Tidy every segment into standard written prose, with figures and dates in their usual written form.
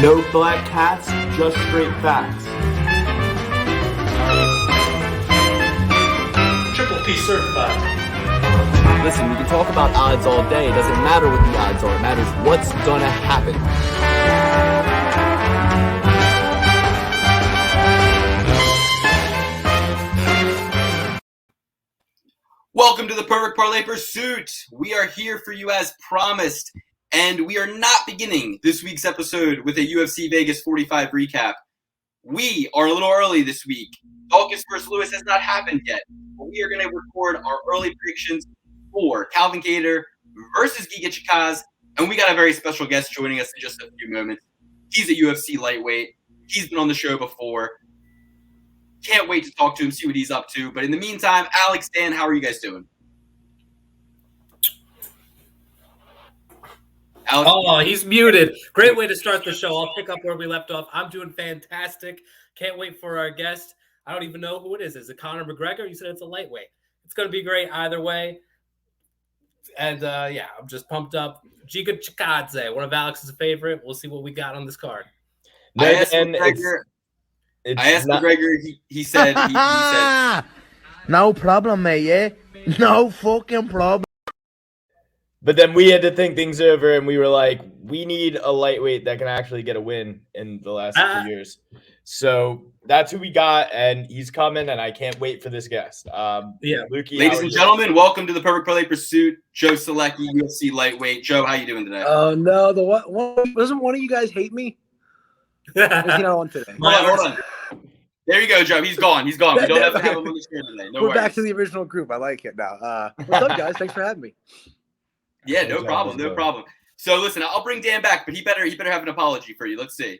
No black cats, just straight facts. Triple P certified. Listen, we can talk about odds all day. It doesn't matter what the odds are. It matters what's gonna happen. Welcome to the Perfect Parlay Pursuit. We are here for you as promised, and we are not beginning this week's episode with a UFC Vegas 45 recap. We are a little early this week. Daukaus versus Lewis has not happened yet, but we are going to record our early predictions for Calvin Kattar versus Giga Chikadze, and we got a very special guest joining us in just a few moments. He's a UFC lightweight. He's been on the show before. Can't wait to talk to him, see what he's up to. But in the meantime, Alex, Dan, how are you guys doing? Alex? Oh, he's muted. Great way to start the show. I'll pick up where we left off. I'm doing fantastic. Can't wait for our guest. I don't even know who it is. Is it Conor McGregor? You said it's a lightweight. It's going to be great either way. And, yeah, I'm just pumped up. Giga Chikadze, one of Alex's favorite. We'll see what we got on this card. I asked McGregor, he said, he said, no problem, mate, yeah? No fucking problem. But then we had to think things over, and we were like, we need a lightweight that can actually get a win in the last 2 years. So that's who we got, and he's coming, and I can't wait for this guest. Yeah, Lukey, ladies and gentlemen, welcome to the Perfect Parlay Pursuit. Joe Solecki, UFC lightweight. Joe, how you doing today? Oh, no. Doesn't one of you guys hate me? On today. Hold on. There you go, Joe. He's gone. We don't have to have him on the screen today. We're back to the original group. I like it now. What's up, guys? Thanks for having me. Yeah, no problem. So listen, I'll bring Dan back, but he better have an apology for you. Let's see.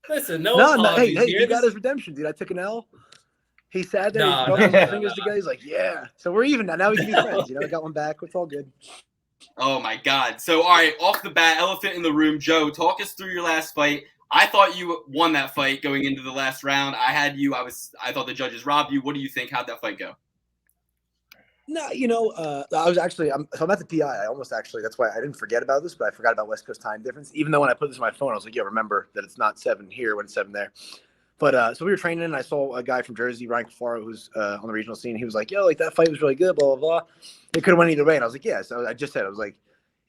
Listen, hey, he got his redemption, dude. I took an L. He sat there, he rubbed his fingers together. He's like, yeah. So we're even now. Now we can be friends. I got one back. It's all good. Oh my God. So all right, off the bat, elephant in the room. Joe, talk us through your last fight. I thought you won that fight going into the last round. I thought the judges robbed you. What do you think? How'd that fight go? No, I'm at the PI. That's why I didn't forget about this, but I forgot about West Coast time difference. Even though when I put this on my phone, I was like, yeah, remember that it's not 7 here when it's 7 there. But so we were training, and I saw a guy from Jersey, Ryan Cafaro, who's on the regional scene. He was like, yo, like that fight was really good, blah, blah, blah. It could have went either way. And I was like, yeah. So I just said, I was like,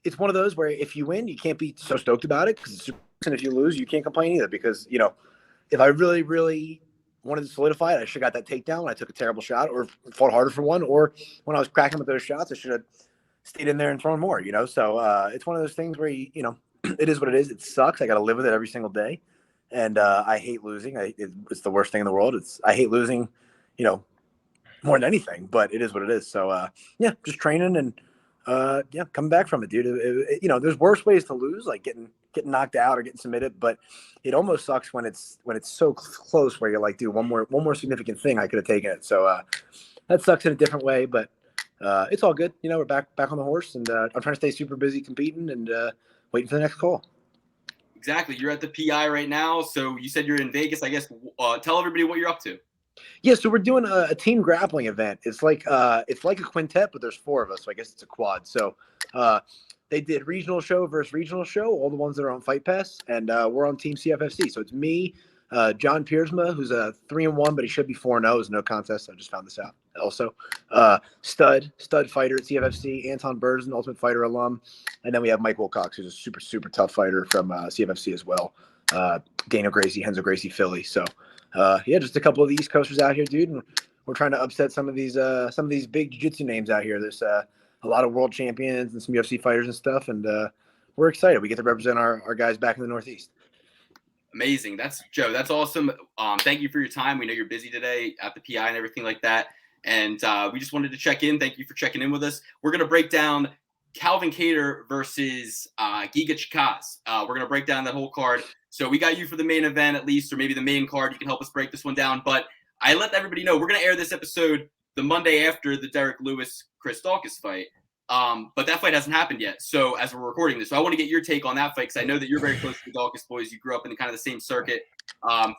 it's one of those where if you win, you can't be so stoked about it because it's super. And if you lose, you can't complain either because, if I really, really wanted to solidify it, I should have got that takedown when I took a terrible shot or fought harder for one. Or when I was cracking with those shots, I should have stayed in there and thrown more, So it's one of those things where, it is what it is. It sucks. I got to live with it every single day. And I hate losing. It's the worst thing in the world. I hate losing, more than anything, but it is what it is. So, yeah, just training and, coming back from it, dude. There's worse ways to lose, like getting knocked out or getting submitted, but it almost sucks when it's so close where you're like, dude, one more significant thing, I could have taken it. So that sucks in a different way, but it's all good. We're back on the horse, and I'm trying to stay super busy competing and waiting for the next call. Exactly. You're at the PI right now, so you said you're in Vegas. I guess tell everybody what you're up to. Yeah, so we're doing a team grappling event. It's like a quintet, but there's 4 of us, so I guess it's a quad. So they did regional show versus regional show, all the ones that are on Fight Pass, and we're on Team CFFC. So it's me, John Piersma, who's a 3-1, but he should be 4-0. It's no contest. I just found this out. Also, stud fighter at CFFC, Anton Berzin, Ultimate Fighter alum, and then we have Mike Wilcox, who's a super, super tough fighter from CFFC as well. Daniel Gracie, Henzo Gracie, Philly. So just a couple of the East Coasters out here, dude, and we're trying to upset some of these big jiu-jitsu names out here. There's a lot of world champions and some UFC fighters and stuff, and we're excited. We get to represent our guys back in the Northeast. Amazing. That's Joe. That's awesome. Thank you for your time. We know you're busy today at the PI and everything like that, and we just wanted to check in. Thank you for checking in with us. We're going to break down Calvin Kattar versus Giga Chikadze. We're going to break down that whole card. So we got you for the main event at least, or maybe the main card. You can help us break this one down. But I let everybody know we're going to air this episode the Monday after the Derek Lewis-Chris Daukaus fight. But that fight hasn't happened yet. So as we're recording this, so I want to get your take on that fight because I know that you're very close to the Daukaus boys. You grew up in kind of the same circuit,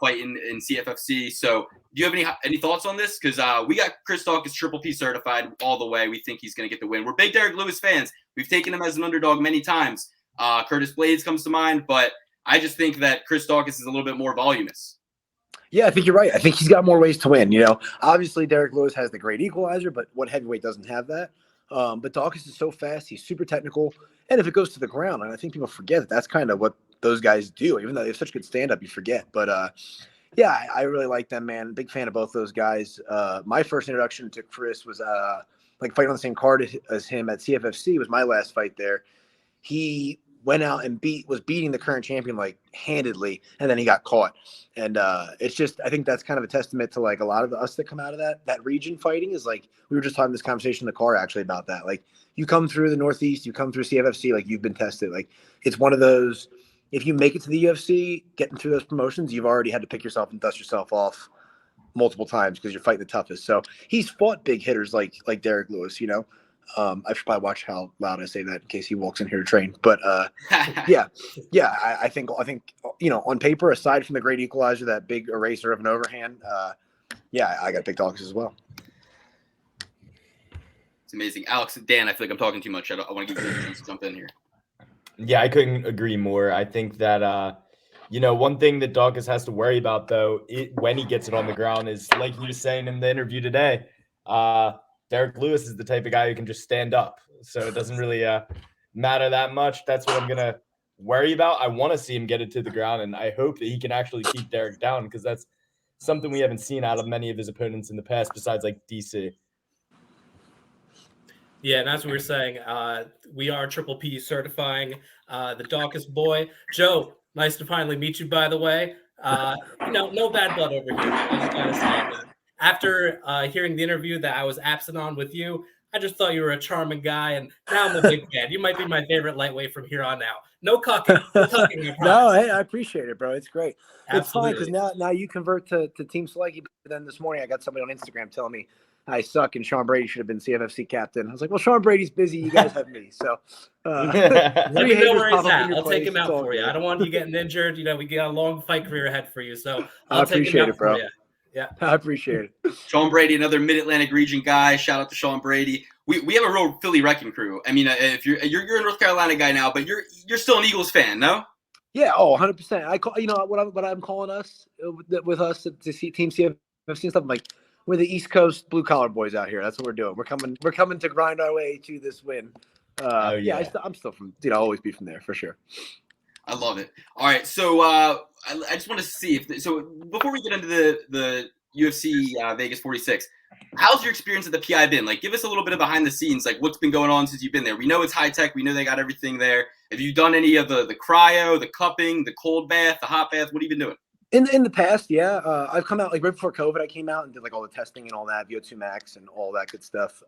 fighting in CFFC. So do you have any thoughts on this? Because we got Chris Daukaus Triple P certified all the way. We think he's going to get the win. We're big Derek Lewis fans. We've taken him as an underdog many times. Curtis Blades comes to mind, but I just think that Chris Daukaus is a little bit more voluminous. Yeah, I think you're right. I think he's got more ways to win. You know, obviously Derek Lewis has the great equalizer, but what heavyweight doesn't have that? But Daukaus is so fast. He's super technical. And if it goes to the ground, and I think people forget that that's kind of what those guys do, even though they have such good stand-up, you forget. But, yeah, I really like them, man. Big fan of both those guys. My first introduction to Chris was like fighting on the same card as him at CFFC was my last fight there. He went out and was beating the current champion like handedly, and then he got caught. And it's just, I think that's kind of a testament to like a lot of us that come out of that region fighting is like, we were just having this conversation in the car actually about that. Like you come through the Northeast, you come through CFFC, like you've been tested. Like it's one of those, if you make it to the UFC, getting through those promotions, you've already had to pick yourself and dust yourself off multiple times because you're fighting the toughest. So he's fought big hitters like Derek Lewis, you know. I should probably watch how loud I say that in case he walks in here to train. But yeah, I think you know, on paper, aside from the great equalizer, that big eraser of an overhand, yeah, I got big Daukaus as well. It's amazing, Alex. Dan, I feel like I'm talking too much. I want to give you a chance to jump in here. Yeah, I couldn't agree more. I think that you know, one thing that Daukaus has to worry about though, when he gets it on the ground, is like he was saying in the interview today. Derek Lewis is the type of guy who can just stand up. So it doesn't really matter that much. That's what I'm going to worry about. I want to see him get it to the ground, and I hope that he can actually keep Derek down because that's something we haven't seen out of many of his opponents in the past besides like DC. Yeah, and as we were saying, we are Triple P certifying the Daukaus boy. Joe, nice to finally meet you, by the way. You know, no bad blood over here. I just got to say, after hearing the interview that I was absent on with you, I just thought you were a charming guy, and now I'm a big fan. You might be my favorite lightweight from here on out. No cucking. No cucking, I promise. No, hey, I appreciate it, bro. It's great. Absolutely. It's fun because now you convert to Team Solecki. But then this morning I got somebody on Instagram telling me I suck and Sean Brady should have been CFFC captain. I was like, well, Sean Brady's busy. You guys have me. So let me know where he's at. I'll take him out for you. I don't want you getting injured. You know, we got a long fight career ahead for you. So I'll take him out for you. Yeah, I appreciate it. Sean Brady, another Mid-Atlantic region guy. Shout out to Sean Brady. We have a real Philly wrecking crew. I mean, if you're a North Carolina guy now, but you're still an Eagles fan, no? Yeah, 100%. I call, you know what I'm calling us with us to see Team CFFC and stuff. I'm like, we're the East Coast blue collar boys out here. That's what we're doing. We're coming to grind our way to this win. Yeah, I'm still from. I'll always be from there for sure. I love it. All right, so I just want to see so before we get into the UFC Vegas 46, how's your experience at the PI been? Like, give us a little bit of behind the scenes, like what's been going on since you've been there. We know it's high tech. We know they got everything there. Have you done any of the cryo, the cupping, the cold bath, the hot bath? What have you been doing? In the past, yeah, I've come out like right before COVID. I came out and did like all the testing and all that, VO2 max and all that good stuff.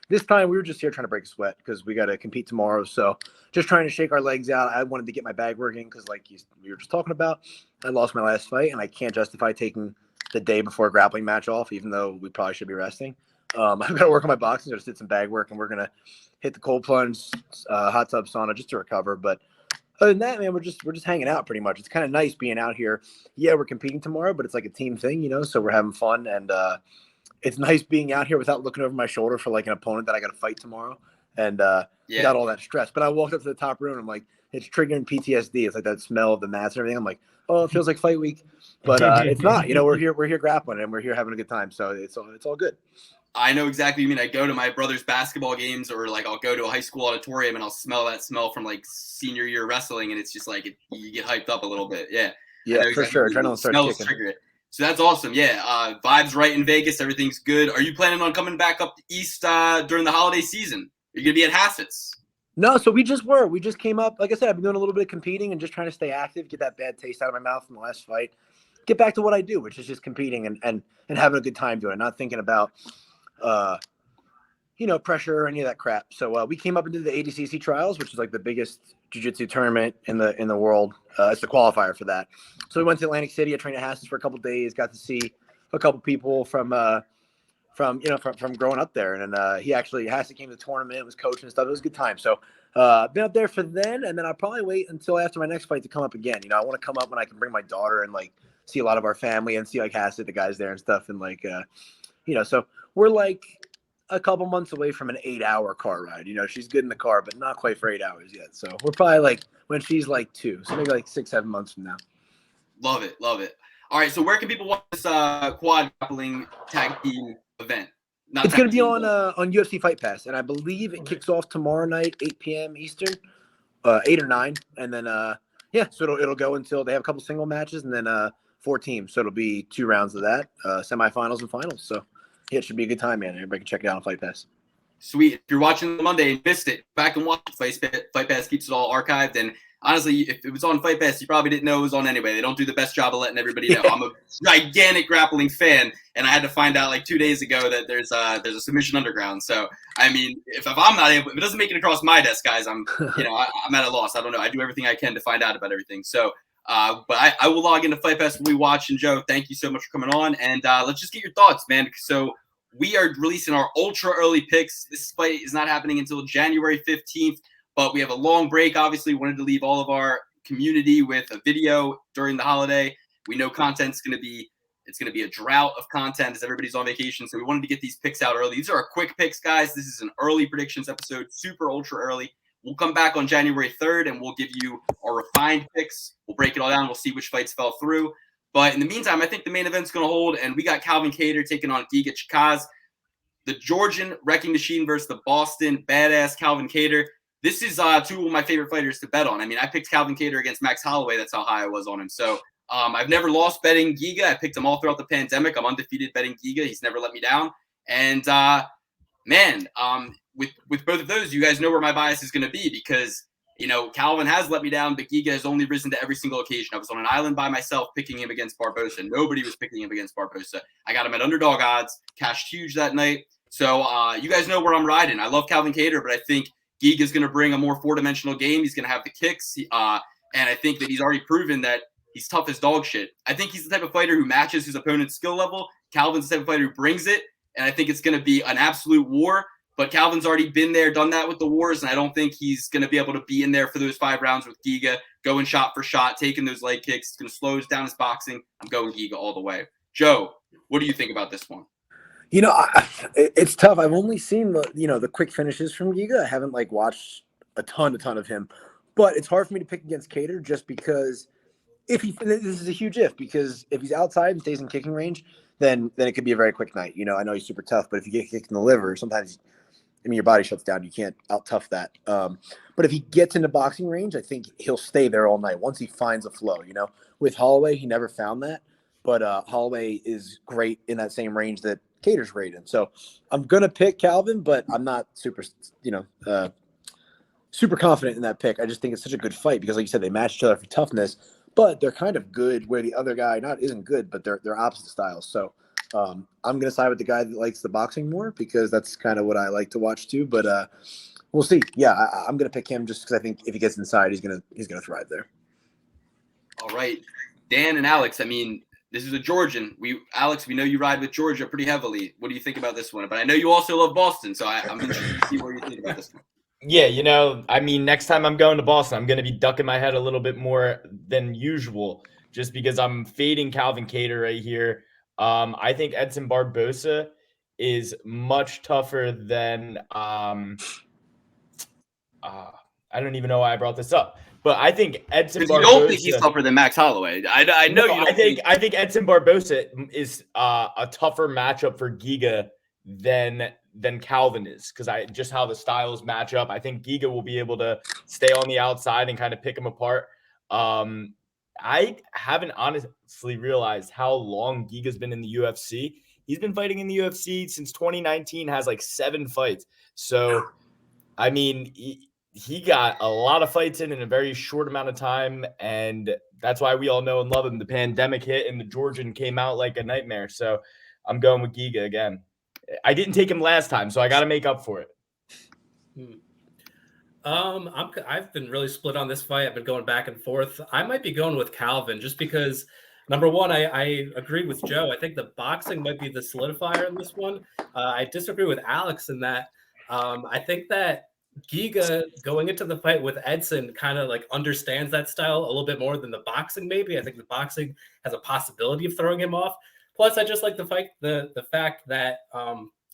This time we were just here trying to break a sweat because we got to compete tomorrow. So just trying to shake our legs out. I wanted to get my bag working because, like we were just talking about, I lost my last fight and I can't justify taking the day before a grappling match off, even though we probably should be resting. I've got to work on my boxing. I just did some bag work and we're gonna hit the cold plunge, hot tub sauna just to recover, but. Other than that, man, we're just hanging out pretty much. It's kind of nice being out here. Yeah, we're competing tomorrow, but it's like a team thing, you know, so we're having fun. And it's nice being out here without looking over my shoulder for like an opponent that I got to fight tomorrow. And without all that stress. But I walked up to the top room and I'm like, it's triggering PTSD. It's like that smell of the mats and everything. I'm like, oh, it feels like fight week. But it's not. You know, we're here grappling and we're here having a good time. So it's all good. I know exactly what you mean. I go to my brother's basketball games or like I'll go to a high school auditorium and I'll smell that smell from like senior year wrestling and it's just like you get hyped up a little bit. Yeah. Yeah, for sure. Adrenaline starts kicking. Trigger it. So that's awesome. Yeah. Vibes right in Vegas. Everything's good. Are you planning on coming back up east during the holiday season? You're going to be at Hassett's. No, so we just came up. Like I said, I've been doing a little bit of competing and just trying to stay active, get that bad taste out of my mouth from the last fight, get back to what I do, which is just competing and having a good time doing it, not thinking about pressure or any of that crap. So we came up into the ADCC trials, which is like the biggest jiu-jitsu tournament in the world. It's the qualifier for that. So we went to Atlantic City. I trained at Hassett's for a couple of days, got to see a couple people from growing up there. And then Hassett came to the tournament, was coaching and stuff. It was a good time. So been up there for then, and then I'll probably wait until after my next fight to come up again. You know, I want to come up when I can bring my daughter and like see a lot of our family and see like Hassett, the guys there and stuff. And like, so we're like a couple months away from an 8-hour car ride. She's good in the car, but not quite for 8 hours yet. So we're probably like when she's like 2, so maybe like 6-7 months from now. Love it. All right, so where can people watch this quad grappling tag team event? It's going to be on UFC Fight Pass, and I believe it kicks off tomorrow night, 8 p.m. Eastern, 8 or 9, and then so it'll go until they have a couple single matches, and then 4 teams. So it'll be 2 rounds of that, semifinals and finals. So yeah, it should be a good time, man. Everybody can check it out on Fight Pass. Sweet. If you're watching Monday and missed it, back and watch. Fight Pass keeps it all archived. And honestly, if it was on Fight Pass, you probably didn't know it was on anyway. They don't do the best job of letting everybody know. I'm a gigantic grappling fan, and I had to find out like 2 days ago that there's a submission underground. So I mean, if I'm not able, if it doesn't make it across my desk, guys, I'm at a loss. I don't know. I do everything I can to find out about everything. So. But I will log into Fight Pass when we watch. And Joe, thank you so much for coming on. And let's just get your thoughts, man. So we are releasing our ultra early picks. This fight is not happening until January 15th, but we have a long break. Obviously, we wanted to leave all of our community with a video during the holiday. We know content's going to be a drought of content as everybody's on vacation. So we wanted to get these picks out early. These are our quick picks, guys. This is an early predictions episode, super ultra early. We'll come back on January 3rd, and we'll give you our refined picks. We'll break it all down. We'll see which fights fell through. But in the meantime, I think the main event's going to hold, and we got Calvin Kattar taking on Giga Chikadze. The Georgian wrecking machine versus the Boston badass Calvin Kattar. This is 2 of my favorite fighters to bet on. I mean, I picked Calvin Kattar against Max Holloway. That's how high I was on him. So I've never lost betting Giga. I picked him all throughout the pandemic. I'm undefeated betting Giga. He's never let me down. And, with both of those, you guys know where my bias is going to be because, Calvin has let me down, but Giga has only risen to every single occasion. I was on an island by myself picking him against Barbosa. Nobody was picking him against Barbosa. I got him at underdog odds, cashed huge that night. So you guys know where I'm riding. I love Calvin Kattar, but I think Giga's going to bring a more 4-dimensional game. He's going to have the kicks, and I think that he's already proven that he's tough as dog shit. I think he's the type of fighter who matches his opponent's skill level. Calvin's the type of fighter who brings it, and I think it's going to be an absolute war. But Calvin's already been there, done that with the wars, and I don't think he's going to be able to be in there for those 5 rounds with Giga, going shot for shot, taking those leg kicks. It's going to slow down his boxing. I'm going Giga all the way. Joe, what do you think about this one? It's tough. I've only seen the quick finishes from Giga. I haven't watched a ton of him, but it's hard for me to pick against Kattar just because this is a huge if, because if he's outside and stays in kicking range, then it could be a very quick night. I know he's super tough, but if you get kicked in the liver, sometimes your body shuts down. You can't out-tough that. But if he gets into boxing range, I think he'll stay there all night once he finds a flow. With Holloway, he never found that. But Holloway is great in that same range that Kattar's great in. So I'm going to pick Calvin, but I'm not super confident in that pick. I just think it's such a good fight because, like you said, they match each other for toughness, but they're kind of good where the other guy isn't good, but they're opposite styles. So I'm going to side with the guy that likes the boxing more because that's kind of what I like to watch too. But we'll see. Yeah, I'm going to pick him just because I think if he gets inside, he's going to thrive there. All right, Dan and Alex. I mean, this is a Georgian. Alex, we know you ride with Georgia pretty heavily. What do you think about this one? But I know you also love Boston, so I'm interested to see what you think about this one. Yeah, next time I'm going to Boston, I'm going to be ducking my head a little bit more than usual just because I'm fading Calvin Kattar right here. I think Edson Barbosa is much tougher than I don't even know why I brought this up, but I think Edson Barbosa. You don't think he's tougher than Max Holloway? I know you don't. I think Edson Barbosa is a tougher matchup for Giga than Calvin is because just how the styles match up. I think Giga will be able to stay on the outside and kind of pick him apart. I haven't honestly realized how long Giga's been in the UFC. He's been fighting in the UFC since 2019, has 7 fights. So, I mean, he got a lot of fights in a very short amount of time, and that's why we all know and love him. The pandemic hit, and the Georgian came out like a nightmare. So, I'm going with Giga again. I didn't take him last time, so I got to make up for it. I've been really split on this fight. I've been going back and forth. I might be going with Calvin just because, number one, I agree with Joe. I think the boxing might be the solidifier in this one. I disagree with Alex in that. I think that Giga going into the fight with Edson kind of understands that style a little bit more than the boxing. Maybe I think the boxing has a possibility of throwing him off. Plus, I just like the fact that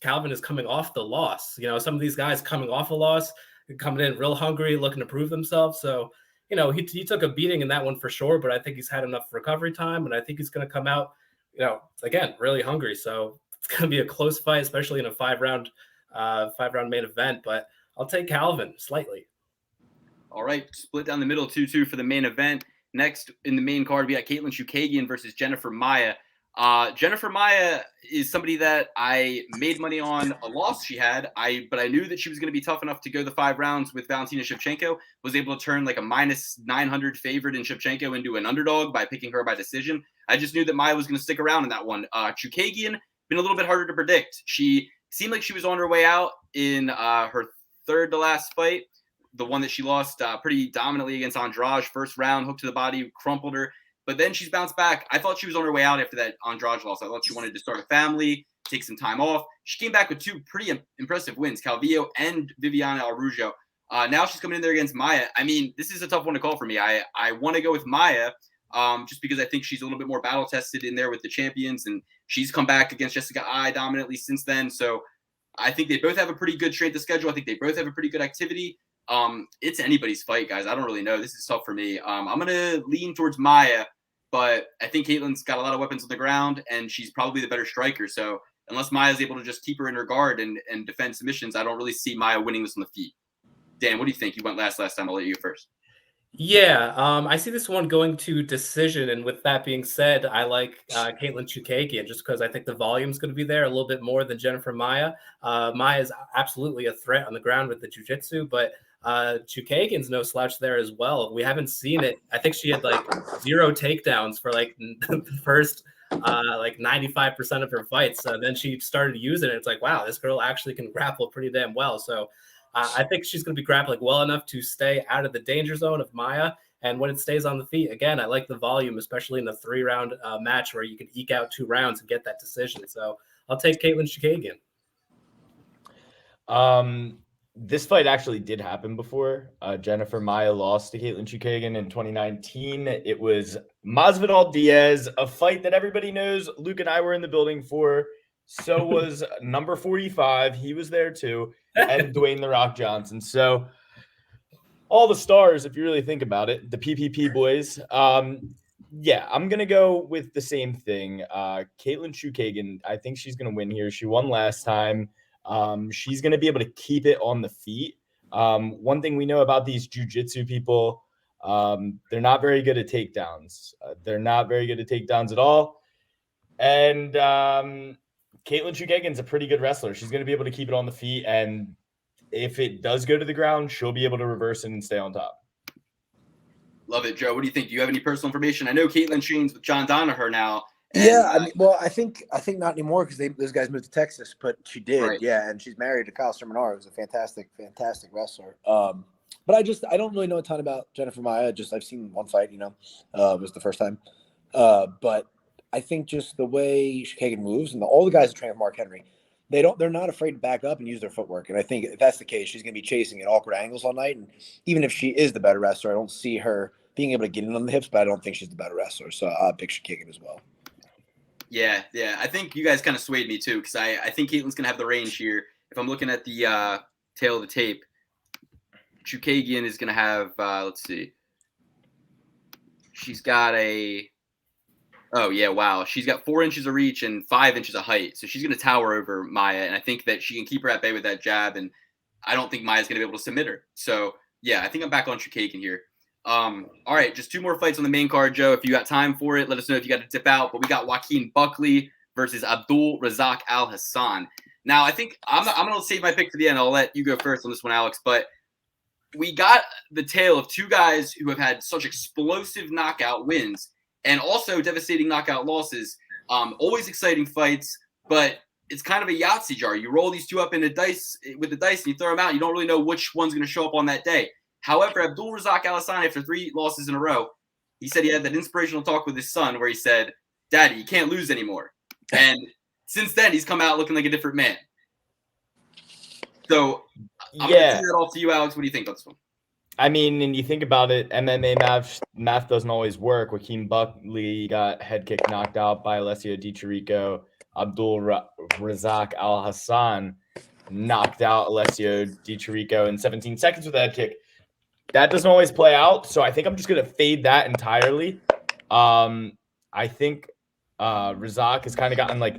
Calvin is coming off the loss. You know, some of these guys coming off a loss, coming in real hungry, looking to prove themselves. So, you know, he took a beating in that one for sure, but I think he's had enough recovery time, and I think he's going to come out, you know, again, really hungry. So it's going to be a close fight, especially in a five-round main event. But I'll take Calvin slightly. All right, split down the middle 2-2 for the main event. Next in the main card, we got Katlyn Chookagain versus Jennifer Maia. Jennifer Maia is somebody that I made money on a loss she had. But I knew that she was going to be tough enough to go the 5 rounds with Valentina Shevchenko. Was able to turn like a minus 900 favorite in Shevchenko into an underdog by picking her by decision. I just knew that Maia was going to stick around in that one. Chookagain, been a little bit harder to predict. She seemed like she was on her way out in her third to last fight. The one that she lost pretty dominantly against Andrade. First round, hook to the body, crumpled her. But then she's bounced back. I thought she was on her way out after that Andrade loss. I thought she wanted to start a family, take some time off. She came back with 2 pretty impressive wins, Calvillo and Viviana Araújo. Now she's coming in there against Maia. I mean, this is a tough one to call for me. I want to go with Maia just because I think she's a little bit more battle-tested in there with the champions, and she's come back against Jessica Ai dominantly since then. So I think they both have a pretty good strength of schedule. I think they both have a pretty good activity. It's anybody's fight, guys. I don't really know. This is tough for me. I'm going to lean towards Maia, but I think Katlyn's got a lot of weapons on the ground, and she's probably the better striker. So unless Maia's able to just keep her in her guard and defend submissions, I don't really see Maia winning this on the feet. Dan, what do you think? You went last time. I'll let you go first. Yeah, I see this one going to decision. And with that being said, I like Katlyn Chookagain just because I think the volume is going to be there a little bit more than Jennifer Maia. Maia is absolutely a threat on the ground with the jiu-jitsu, but Chookagan's no slouch there as well. We haven't seen it. I think she had like 0 takedowns for like the first like 95% of her fights. Then she started using it. It's like, wow, this girl actually can grapple pretty damn well. So I think she's going to be grappling well enough to stay out of the danger zone of Maia. And when it stays on the feet, again, I like the volume, especially in the 3-round match where you can eke out 2 rounds and get that decision. So I'll take Katlyn Chookagain. This fight actually did happen before. Jennifer Maia lost to Katlyn Chookagain in 2019. It was Masvidal Diaz, a fight that everybody knows Luke and I were in the building for. So was number 45. He was there too. And Dwayne "The Rock" Johnson. So all the stars, if you really think about it, the PPP boys. Yeah, I'm going to go with the same thing. Katlyn Chookagain, I think she's going to win here. She won last time. She's going to be able to keep it on the feet. One thing we know about these jiu-jitsu people, they're not very good at takedowns. They're not very good at takedowns at all. And Katlyn Chookagain's a pretty good wrestler. She's going to be able to keep it on the feet. And if it does go to the ground, she'll be able to reverse it and stay on top. Love it, Joe. What do you think? Do you have any personal information? I know Katlyn trains with John Danaher now. Yeah, I mean, well, I think not anymore because those guys moved to Texas, but she did, right. Yeah, and she's married to Kyle Sermonar, who's a fantastic wrestler. But I don't really know a ton about Jennifer Maia. Just I've seen one fight, it was the first time. But I think just the way Chookagain moves and all the guys that train with Mark Henry, they're not afraid to back up and use their footwork. And I think if that's the case, she's going to be chasing at awkward angles all night. And even if she is the better wrestler, I don't see her being able to get in on the hips, but I don't think she's the better wrestler. So I'll pick Chookagain as well. Yeah. I think you guys kind of swayed me too, because I think Katlyn's going to have the range here. If I'm looking at the tail of the tape, Chookagain is going to have, let's see. She's got she's got 4 inches of reach and 5 inches of height. So she's going to tower over Maia, and I think that she can keep her at bay with that jab, and I don't think Maia's going to be able to submit her. So, yeah, I think I'm back on Chookagain here. All right, just 2 more fights on the main card, Joe. If you got time for it, let us know if you got to dip out. But we got Joaquin Buckley versus Abdul Razak Al Hassan. Now, I think I'm going to save my pick for the end. I'll let you go first on this one, Alex. But we got the tale of 2 guys who have had such explosive knockout wins and also devastating knockout losses. Always exciting fights, but it's kind of a Yahtzee jar. You roll these 2 up in with the dice and you throw them out. You don't really know which one's going to show up on that day. However, Abdul Razak Al Hassan, after 3 losses in a row, he said he had that inspirational talk with his son where he said, "Daddy, you can't lose anymore." And since then, he's come out looking like a different man. So I'm going to turn it off to you, Alex. What do you think about this one? I mean, and you think about it, MMA math doesn't always work. Joaquin Buckley got head kick knocked out by Alessio Di Chirico. Abdul Razak Al Hassan knocked out Alessio Di Chirico in 17 seconds with a head kick. That doesn't always play out, so I think I'm just going to fade that entirely. I think Razak has kind of gotten like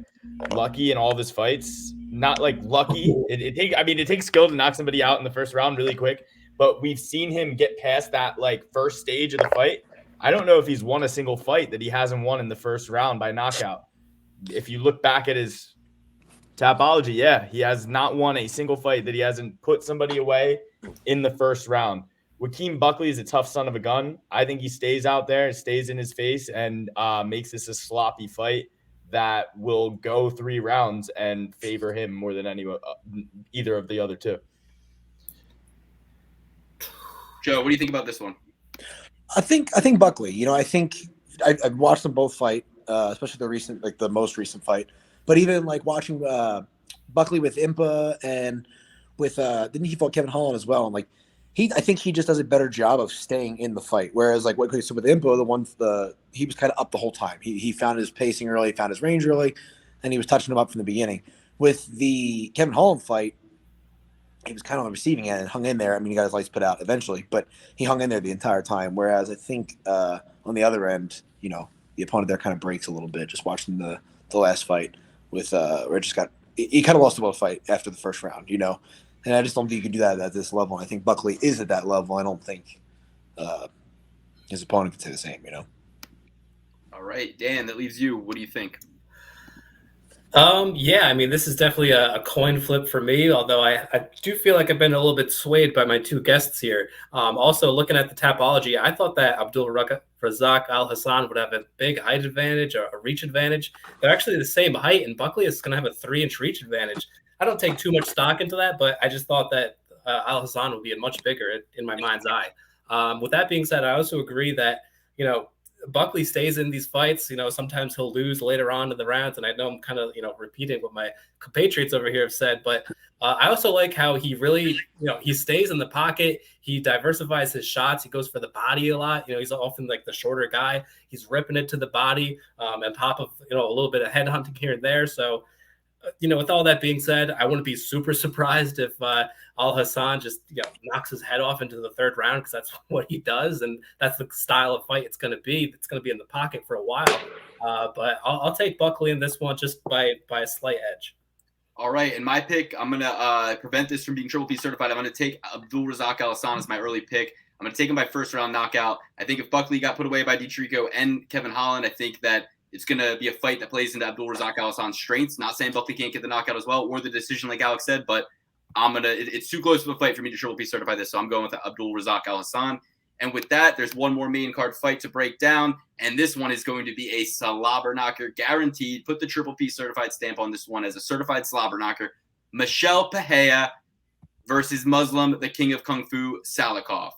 lucky in all of his fights. Not like lucky. It takes skill to knock somebody out in the first round really quick, but we've seen him get past that like first stage of the fight. I don't know if he's won a single fight that he hasn't won in the first round by knockout. If you look back at his Tapology, yeah, he has not won a single fight that he hasn't put somebody away in the first round. Joaquin Buckley is a tough son of a gun. I think he stays out there, stays in his face, and makes this a sloppy fight that will go 3 rounds and favor him more than either of the other two. Joe, what do you think about this one? I think Buckley. You know, I think I've watched them both fight, especially the most recent fight. But even like watching Buckley with Impa and with didn't he fought Kevin Holland as well? And like I think he just does a better job of staying in the fight. Whereas like so with Impa, he was kind of up the whole time. He found his pacing early, found his range early, and he was touching him up from the beginning. With the Kevin Holland fight, he was kind of on the receiving end and hung in there. I mean, he got his lights put out eventually, but he hung in there the entire time. Whereas I think on the other end, you know, the opponent there kind of breaks a little bit. Just watching the last fight with where he kind of lost the both fight after the first round, you know, and I just don't think you can do that at this level. I think Buckley is at that level. I don't think his opponent can say the same, you know. All right, Dan, that leaves you. What do you think? Yeah, I mean, this is definitely a coin flip for me, although I do feel like I've been a little bit swayed by my two guests here. Also, looking at the Tapology, I thought that Razak Al Hassan would have a big height advantage or a reach advantage. They're actually the same height, and Buckley is going to have a 3-inch reach advantage. I don't take too much stock into that, but I just thought that Al Hassan would be much bigger in my mind's eye. With that being said, I also agree that, you know, Buckley stays in these fights. You know, sometimes he'll lose later on in the rounds, and I know I'm kind of, you know, repeating what my compatriots over here have said, but I also like how he really, you know, he stays in the pocket. He diversifies his shots. He goes for the body a lot. You know, he's often like the shorter guy. He's ripping it to the body and top of, you know, a little bit of head hunting here and there. So, you know, with all that being said, I wouldn't be super surprised if Al Hassan just, you know, knocks his head off into the 3rd round, because that's what he does, and that's the style of fight it's going to be. It's going to be in the pocket for a while. But I'll take Buckley in this one just by a slight edge. All right, and my pick, I'm going to prevent this from being Triple P certified. I'm going to take Abdulrazak Al Hassan as my early pick. I'm going to take him by 1st round knockout. I think if Buckley got put away by Di Chirico and Kevin Holland, I think that it's going to be a fight that plays into Abdulrazak Al Hassan's strengths. Not saying Buckley can't get the knockout as well or the decision like Alex said, but it's too close of a fight for me to Triple P certify this, so I'm going with Abdulrazak Al Hassan. And with that, there's one more main card fight to break down, and this one is going to be a slobber knocker, guaranteed. Put the Triple P certified stamp on this one as a certified slobber knocker. Michel Pereira versus Muslim, the king of Kung Fu, Salikhov.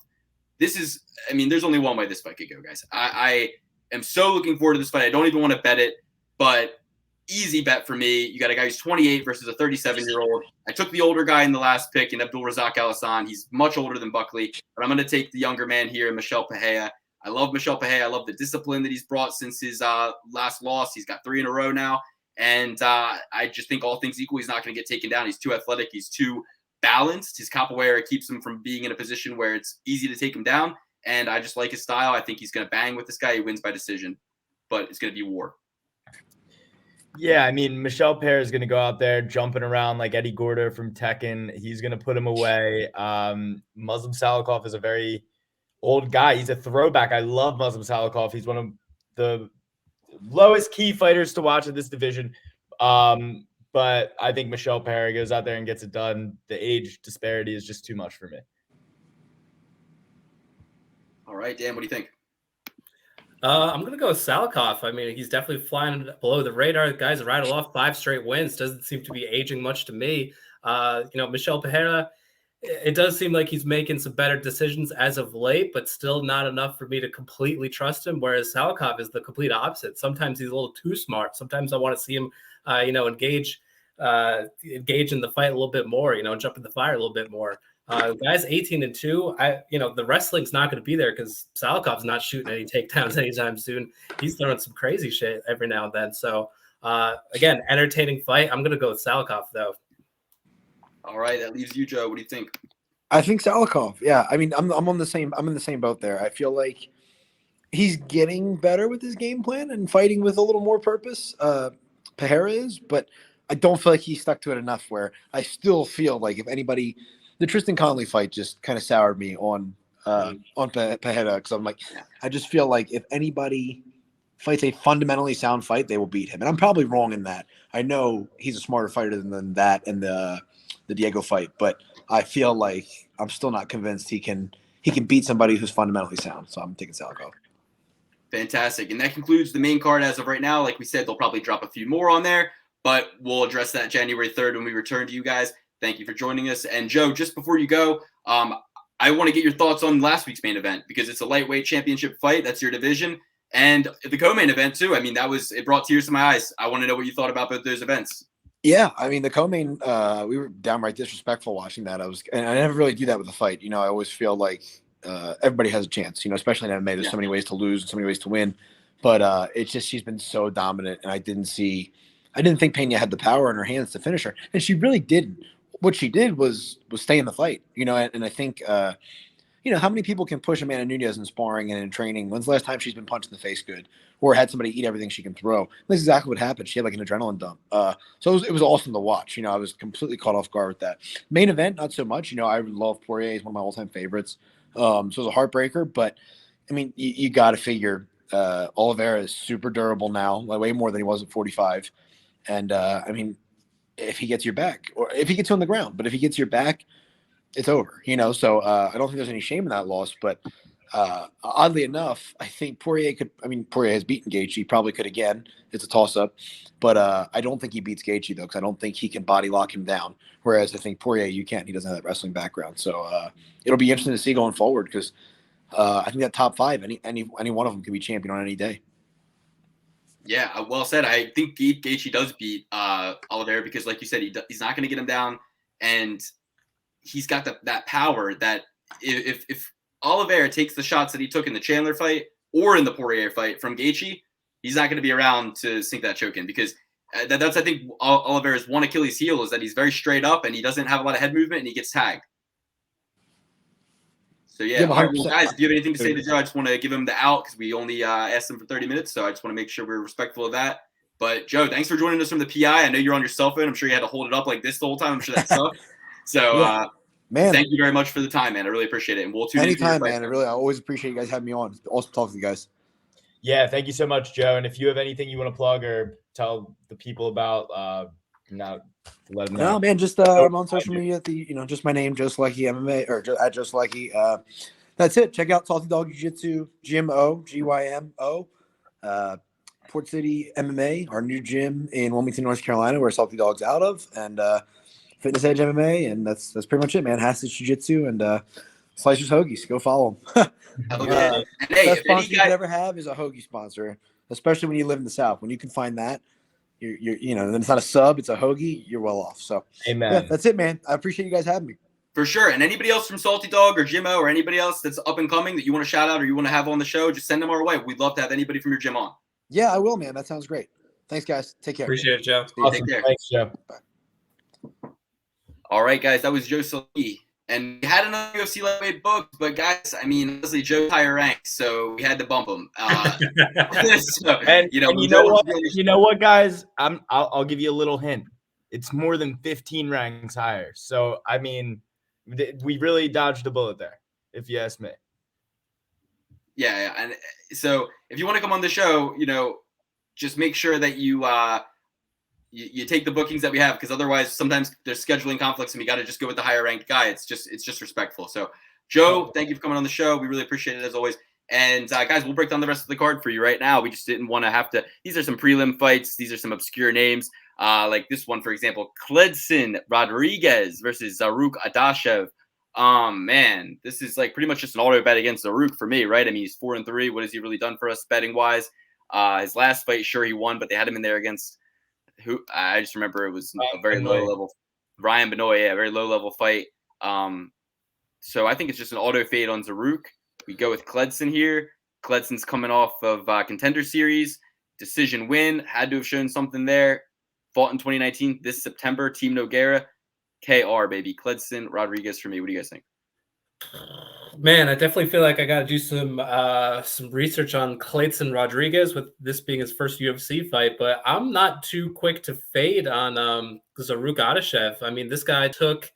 This is, I mean, there's only one way this fight could go, guys. I am so looking forward to this fight. I don't even want to bet it, but easy bet for me. You got a guy who's 28 versus a 37-year-old. I took the older guy in the last pick in Abdulrazak Al Hassan. He's much older than Buckley, but I'm going to take the younger man here, Michel Pereira. I love Michel Pereira. I love the discipline that he's brought since his last loss. He's got 3 in a row now, and I just think all things equal, he's not going to get taken down. He's too athletic. He's too balanced. His capoeira keeps him from being in a position where it's easy to take him down, and I just like his style. I think he's going to bang with this guy. He wins by decision, but it's going to be war. Yeah, I mean, Michel Pereira is going to go out there jumping around like Eddie Gordo from Tekken. He's going to put him away. Muslim Salikhov is a very old guy. He's a throwback. I love Muslim Salikhov. He's one of the lowest key fighters to watch in this division. But I think Michel Pereira goes out there and gets it done. The age disparity is just too much for me. All right, Dan, what do you think? I'm going to go with Salikhov. I mean, he's definitely flying below the radar. The guy's rattled off 5 straight wins. Doesn't seem to be aging much to me. You know, Michel Pereira, it does seem like he's making some better decisions as of late, but still not enough for me to completely trust him, whereas Salikhov is the complete opposite. Sometimes he's a little too smart. Sometimes I want to see him, you know, engage in the fight a little bit more, you know, and jump in the fire a little bit more. The guy's 18-2. You know, the wrestling's not going to be there because Salikhov's not shooting any takedowns anytime soon. He's throwing some crazy shit every now and then. So Again, entertaining fight. I'm gonna go with Salikhov though. All right, that leaves you, Joe. What do you think? I think Salikhov. Yeah, I mean, I'm on the same. I'm in the same boat there. I feel like he's getting better with his game plan and fighting with a little more purpose. Pereira is, but I don't feel like he stuck to it enough. Where I still feel like if anybody, the Tristan Connolly fight just kind of soured me on Pereira, because I'm like, I just feel like if anybody fights a fundamentally sound fight, they will beat him, and I'm probably wrong in that. I know he's a smarter fighter than that in the Diego fight, but I feel like I'm still not convinced he can beat somebody who's fundamentally sound. So I'm taking Salikhov. Fantastic. And that concludes the main card as of right now. Like we said, they'll probably drop a few more on there, but we'll address that January 3rd when we return to you guys. Thank you for joining us. And Joe, just before you go, I want to get your thoughts on last week's main event because it's a lightweight championship fight. That's your division. And the co-main event too. I mean, it brought tears to my eyes. I want to know what you thought about both those events. Yeah, I mean the co-main, we were downright disrespectful watching that. And I never really do that with a fight. I always feel like everybody has a chance. Especially in MMA, there's so many ways to lose and so many ways to win. But it's just she's been so dominant, and I didn't think Pena had the power in her hands to finish her, and she really didn't. What she did was stay in the fight. And I think how many people can push Amanda Nunes in sparring and in training? When's the last time she's been punched in the face good or had somebody eat everything she can throw? That's exactly what happened. She had like an adrenaline dump. So it was awesome to watch. I was completely caught off guard with that. Main event, not so much. I love Poirier. He's one of my all-time favorites. So it was a heartbreaker. But, I mean, you got to figure Oliveira is super durable now, like way more than he was at 45. And, I mean, if he gets your back or if he gets you on the ground, but if he gets your back, it's over, so I don't think there's any shame in that loss, but oddly enough, I think Poirier has beaten Gaethje. He probably could again. It's a toss-up, but I don't think he beats Gaethje, though, because I don't think he can body lock him down, whereas I think Poirier, you can't. He doesn't have that wrestling background, so it'll be interesting to see going forward, because I think that top five, any one of them can be champion on any day. Yeah, well said. I think Gaethje does beat Oliveira because, like you said, he's not going to get him down, and he's got that power that if Oliveira takes the shots that he took in the Chandler fight or in the Poirier fight from Gaethje, he's not going to be around to sink that choke in, because that's, I think, Oliveira's one Achilles heel is that he's very straight up and he doesn't have a lot of head movement and he gets tagged. So, yeah, well, guys, if you have anything to say to Joe, I just want to give him the out because we only asked him for 30 minutes, so I just want to make sure we're respectful of that. But, Joe, thanks for joining us from the PI. I know you're on your cell phone. I'm sure you had to hold it up like this the whole time. I'm sure that sucked. So, man, thank you very much for the time, man. I really appreciate it. And we'll tune in anytime, man. I always appreciate you guys having me on. It's awesome talking to you guys. Yeah, thank you so much, Joe. And if you have anything you want to plug or tell the people about, let them know. No, man, just I'm on social media at just my name, Joe Solecki MMA, or at Joe Solecki. That's it. Check out Salty Dog Jiu-Jitsu, Gymo, GYMO, Port City MMA, our new gym in Wilmington, North Carolina, where Salty Dog's out of, and Fitness Edge MMA, and that's pretty much it, man. Hastis Jiu-Jitsu and Slicers Hoagies. Go follow them. Best sponsor you could ever have is a hoagie sponsor, especially when you live in the South. When you can find that, you're then it's not a sub, it's a hoagie. You're well off. So, amen. Yeah, that's it, man. I appreciate you guys having me. For sure. And anybody else from Salty Dog or Gymo or anybody else that's up and coming that you want to shout out or you want to have on the show, just send them our way. We'd love to have anybody from your gym on. Yeah, I will, man. That sounds great. Thanks, guys. Take care. Appreciate it, Joe. Awesome. Take care. Thanks, Joe. Bye. All right, guys. That was Joe Solecki. And we had another UFC lightweight booked, but guys, I mean, honestly, Joe's higher ranked, so we had to bump him. So, and you know what, guys? I'll give you a little hint. It's more than 15 ranks higher. So, I mean, we really dodged a bullet there, if you ask me. Yeah, and so if you want to come on the show, just make sure that you take the bookings that we have, because otherwise sometimes there's scheduling conflicts and we got to just go with the higher ranked guy. It's just respectful. So, Joe, thank you for coming on the show. We really appreciate it as always. And guys, we'll break down the rest of the card for you right now. We just didn't want to have to. These are some prelim fights. These are some obscure names. Like this one, for example, Kledson Rodrigues versus Zarrukh Adashev. Man, this is like pretty much just an auto bet against Zarrukh for me, right? I mean, he's 4-3. What has he really done for us betting wise? His last fight, sure, he won, but they had him in there against who? I just remember it was a very low level. Ryan Benoit, yeah, very low level fight. So I think it's just an auto fade on Zarrukh. We go with Kledson here. Kledson's coming off of Contender Series. decision win. Had to have shown something there. Fought in 2019 this September. Team Nogueira. KR, baby. Kledson, Rodrigues for me. What do you guys think? Man, I definitely feel like I got to do some research on Kledson Rodrigues with this being his first UFC fight, but I'm not too quick to fade on Zarrukh Adashev. I mean, this guy took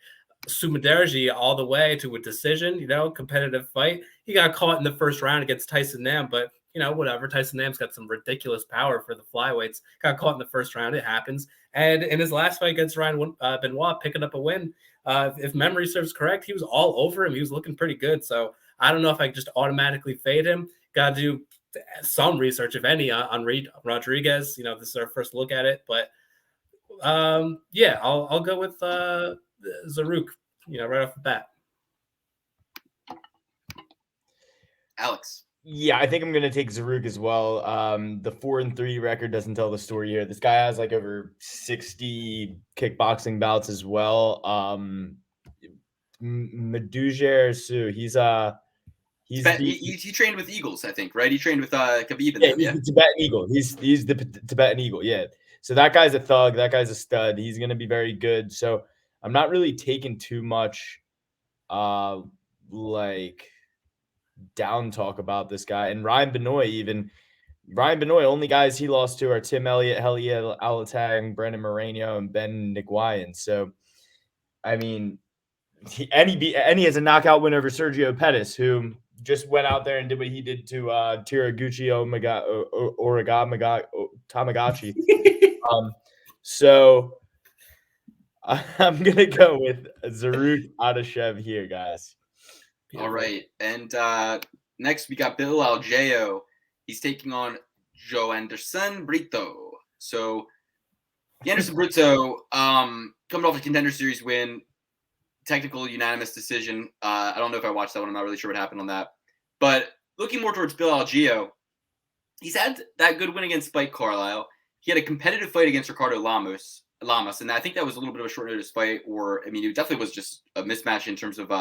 Sumaderji all the way to a decision, competitive fight. He got caught in the first round against Tyson Nam, but whatever. Tyson Nam's got some ridiculous power for the flyweights. Got caught in the first round. It happens. And in his last fight against Ryan Benoit, picking up a win, if memory serves correct, he was all over him. He was looking pretty good. So I don't know if I just automatically fade him. Got to do some research, if any, on Rodrigues. This is our first look at it. But, yeah, I'll go with Zarrukh, right off the bat. Alex. Yeah, I think I'm going to take Zarrukh as well. The 4-3 record doesn't tell the story here. This guy has like over 60 kickboxing bouts as well. Madujer Su, he trained with Eagles, I think, right? He trained with Khabib. He's the Tibetan Eagle. He's the Tibetan Eagle, yeah. So that guy's a thug. That guy's a stud. He's going to be very good. So I'm not really taking too much down talk about this guy. And Ryan Benoit, only guys he lost to are Tim Elliott, Helia Alatang, Brandon Moreno, and Ben Nguyen. So, I mean, he has a knockout win over Sergio Pettis, who just went out there and did what he did to Tiraguchi Tamagotchi. So I'm going to go with Zarrukh Adashev here, guys. All right. And next we got Bill Algeo. He's taking on Joanderson Brito. So Joanderson Brito, coming off a Contender Series win, technical unanimous decision. I don't know if I watched that one. I'm not really sure what happened on that. But looking more towards Bill Algeo, he's had that good win against Spike Carlisle. He had a competitive fight against Ricardo Lamas, and I think that was a little bit of a short notice fight, it definitely was just a mismatch in terms of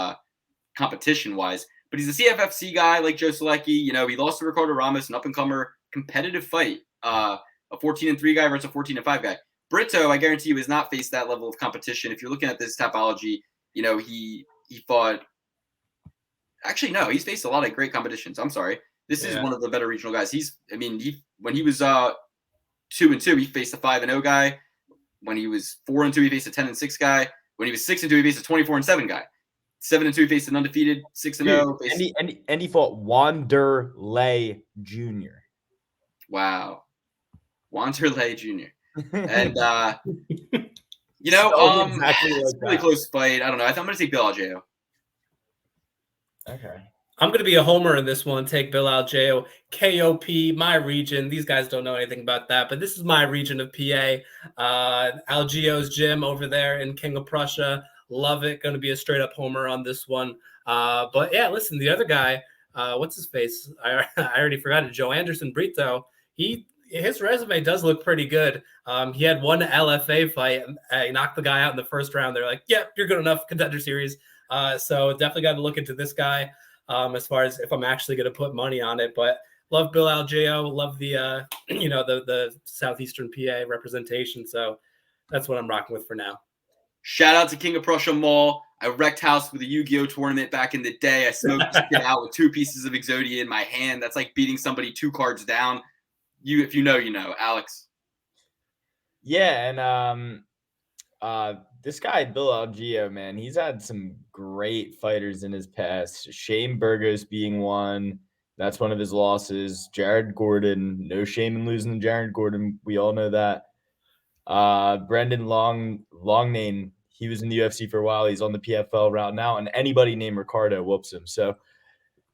competition-wise. But he's a CFFC guy like Joe Solecki. He lost to Ricardo Ramos, an up-and-comer competitive fight, a 14-3 guy versus a 14-5 guy. Brito, I guarantee you, has not faced that level of competition. If you're looking at this topology, he fought – actually, no, he's faced a lot of great competitions. I'm sorry. This is one of the better regional guys. When he was 2-2, he faced a 5-0 guy. When he was 4-2, he faced a 10-6 guy. When he was 6-2, he faced a 24-7 guy. 7-2, he faced an undefeated 6-0. And he fought Wanderlei Jr. Wow. Wanderlei Jr. And, it's a really close fight. I don't know. I think I'm going to take Bill Algeo. Okay. I'm going to be a homer in this one. Take Bill Algeo, KOP, my region. These guys don't know anything about that, but this is my region of PA. Algeo's gym over there in King of Prussia. Love it. Going to be a straight up homer on this one. But yeah, listen, the other guy, what's his face? I already forgot it. Joanderson Brito. His resume does look pretty good. He had one LFA fight. He knocked the guy out in the first round. They're like, yep, you're good enough. Contender Series. So definitely got to look into this guy. As far as if I'm actually going to put money on it, but love Bill Algeo, love the the Southeastern PA representation. So that's what I'm rocking with for now. Shout out to King of Prussia Mall. I wrecked house with a Yu-Gi-Oh tournament back in the day. I smoked this kid out with 2 pieces of Exodia in my hand. That's like beating somebody 2 cards down. If you know, you know. Alex. Yeah, and this guy, Bill Algeo, man, he's had some great fighters in his past. Shane Burgos being one. That's one of his losses. Jared Gordon. No shame in losing to Jared Gordon. We all know that. Brendan Longnane, he was in the UFC for a while. He's on the PFL route now, and anybody named Ricardo whoops him. So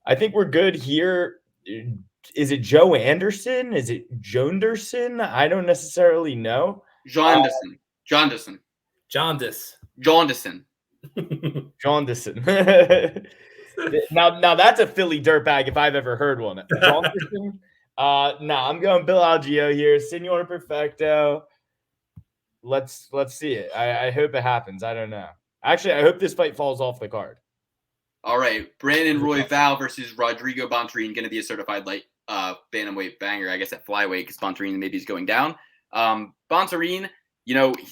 I think we're good here. Is it Joe Anderson? Is it Joanderson? I don't necessarily know. Joanderson. Jaundice. Now that's a Philly dirtbag if I've ever heard one. Jaunderson? I'm going Bill Algeo here. Senor Perfecto. Let's see it. I hope it happens. I don't know. Actually, I hope this fight falls off the card. All right. Brandon Royval versus Rodrigo Bontorin, going to be a certified light. bantamweight banger, I guess, at flyweight because Bontorin maybe is going down. Bontorin,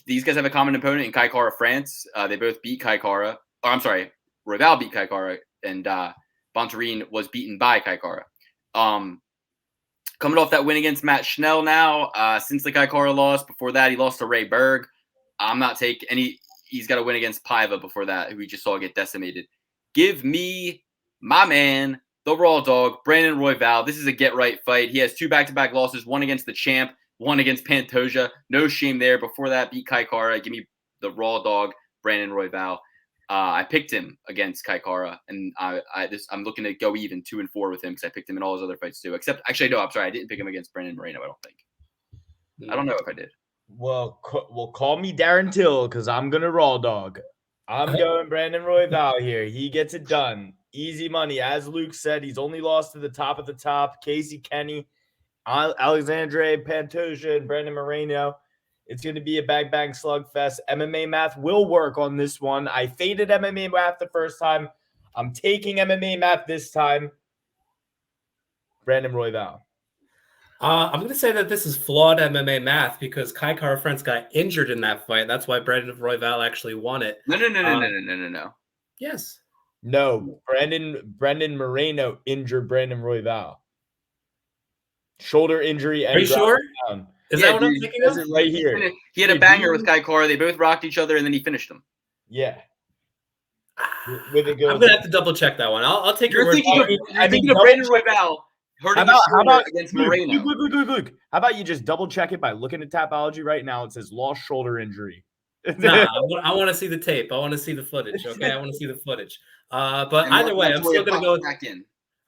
these guys have a common opponent in Kai France. They both beat Royval beat Kai, and Bontorin was beaten by Kai. Coming off that win against Matt Schnell now, since the Kai loss. Before that, he lost to Ray Berg. I'm not taking any. He's got to win against Paiva before that, who we just saw get decimated. Give me my man, the Raw Dog, Brandon Royval. This is a get-right fight. He has 2 back-to-back losses, one against the champ, one against Pantoja. No shame there. Before that, beat Kai. Give me the Raw Dog, Brandon Royval. I picked him against Kai, and I'm looking to go even 2-4 with him because I picked him in all his other fights too. Except, actually, no, I'm sorry, I didn't pick him against Brandon Moreno. I don't think. I don't know if I did. Well, call me Darren Till because I'm gonna Raw Dog. I'm going Brandon Royval here. He gets it done. Easy money. As Luke said, he's only lost to the top of the top. Casey Kenny, Alexandre Pantoja, and Brandon Moreno. It's going to be a bang slugfest. MMA math will work on this one. I faded MMA math the first time. I'm taking MMA math this time. Brandon Royval. I'm going to say that this is flawed MMA math because Kai France got injured in that fight. That's why Brandon Royval actually won it. No. Yes. No, Brandon Moreno injured Brandon Royval. Shoulder injury. And are you sure? Down. Is that what I'm thinking of? Right here. He had a banger with Kai. They both rocked each other, and then he finished them. Yeah. With a good. I'm gonna have to double check that one. I'll take your word. You're thinking of Brandon Royval hurting his shoulder against Moreno. Luke. How about you just double check it by looking at Tapology right now? It says lost shoulder injury. Nah, I want to see the tape. I want to see the footage. Okay, I want to see the footage. But either way, I'm still gonna go.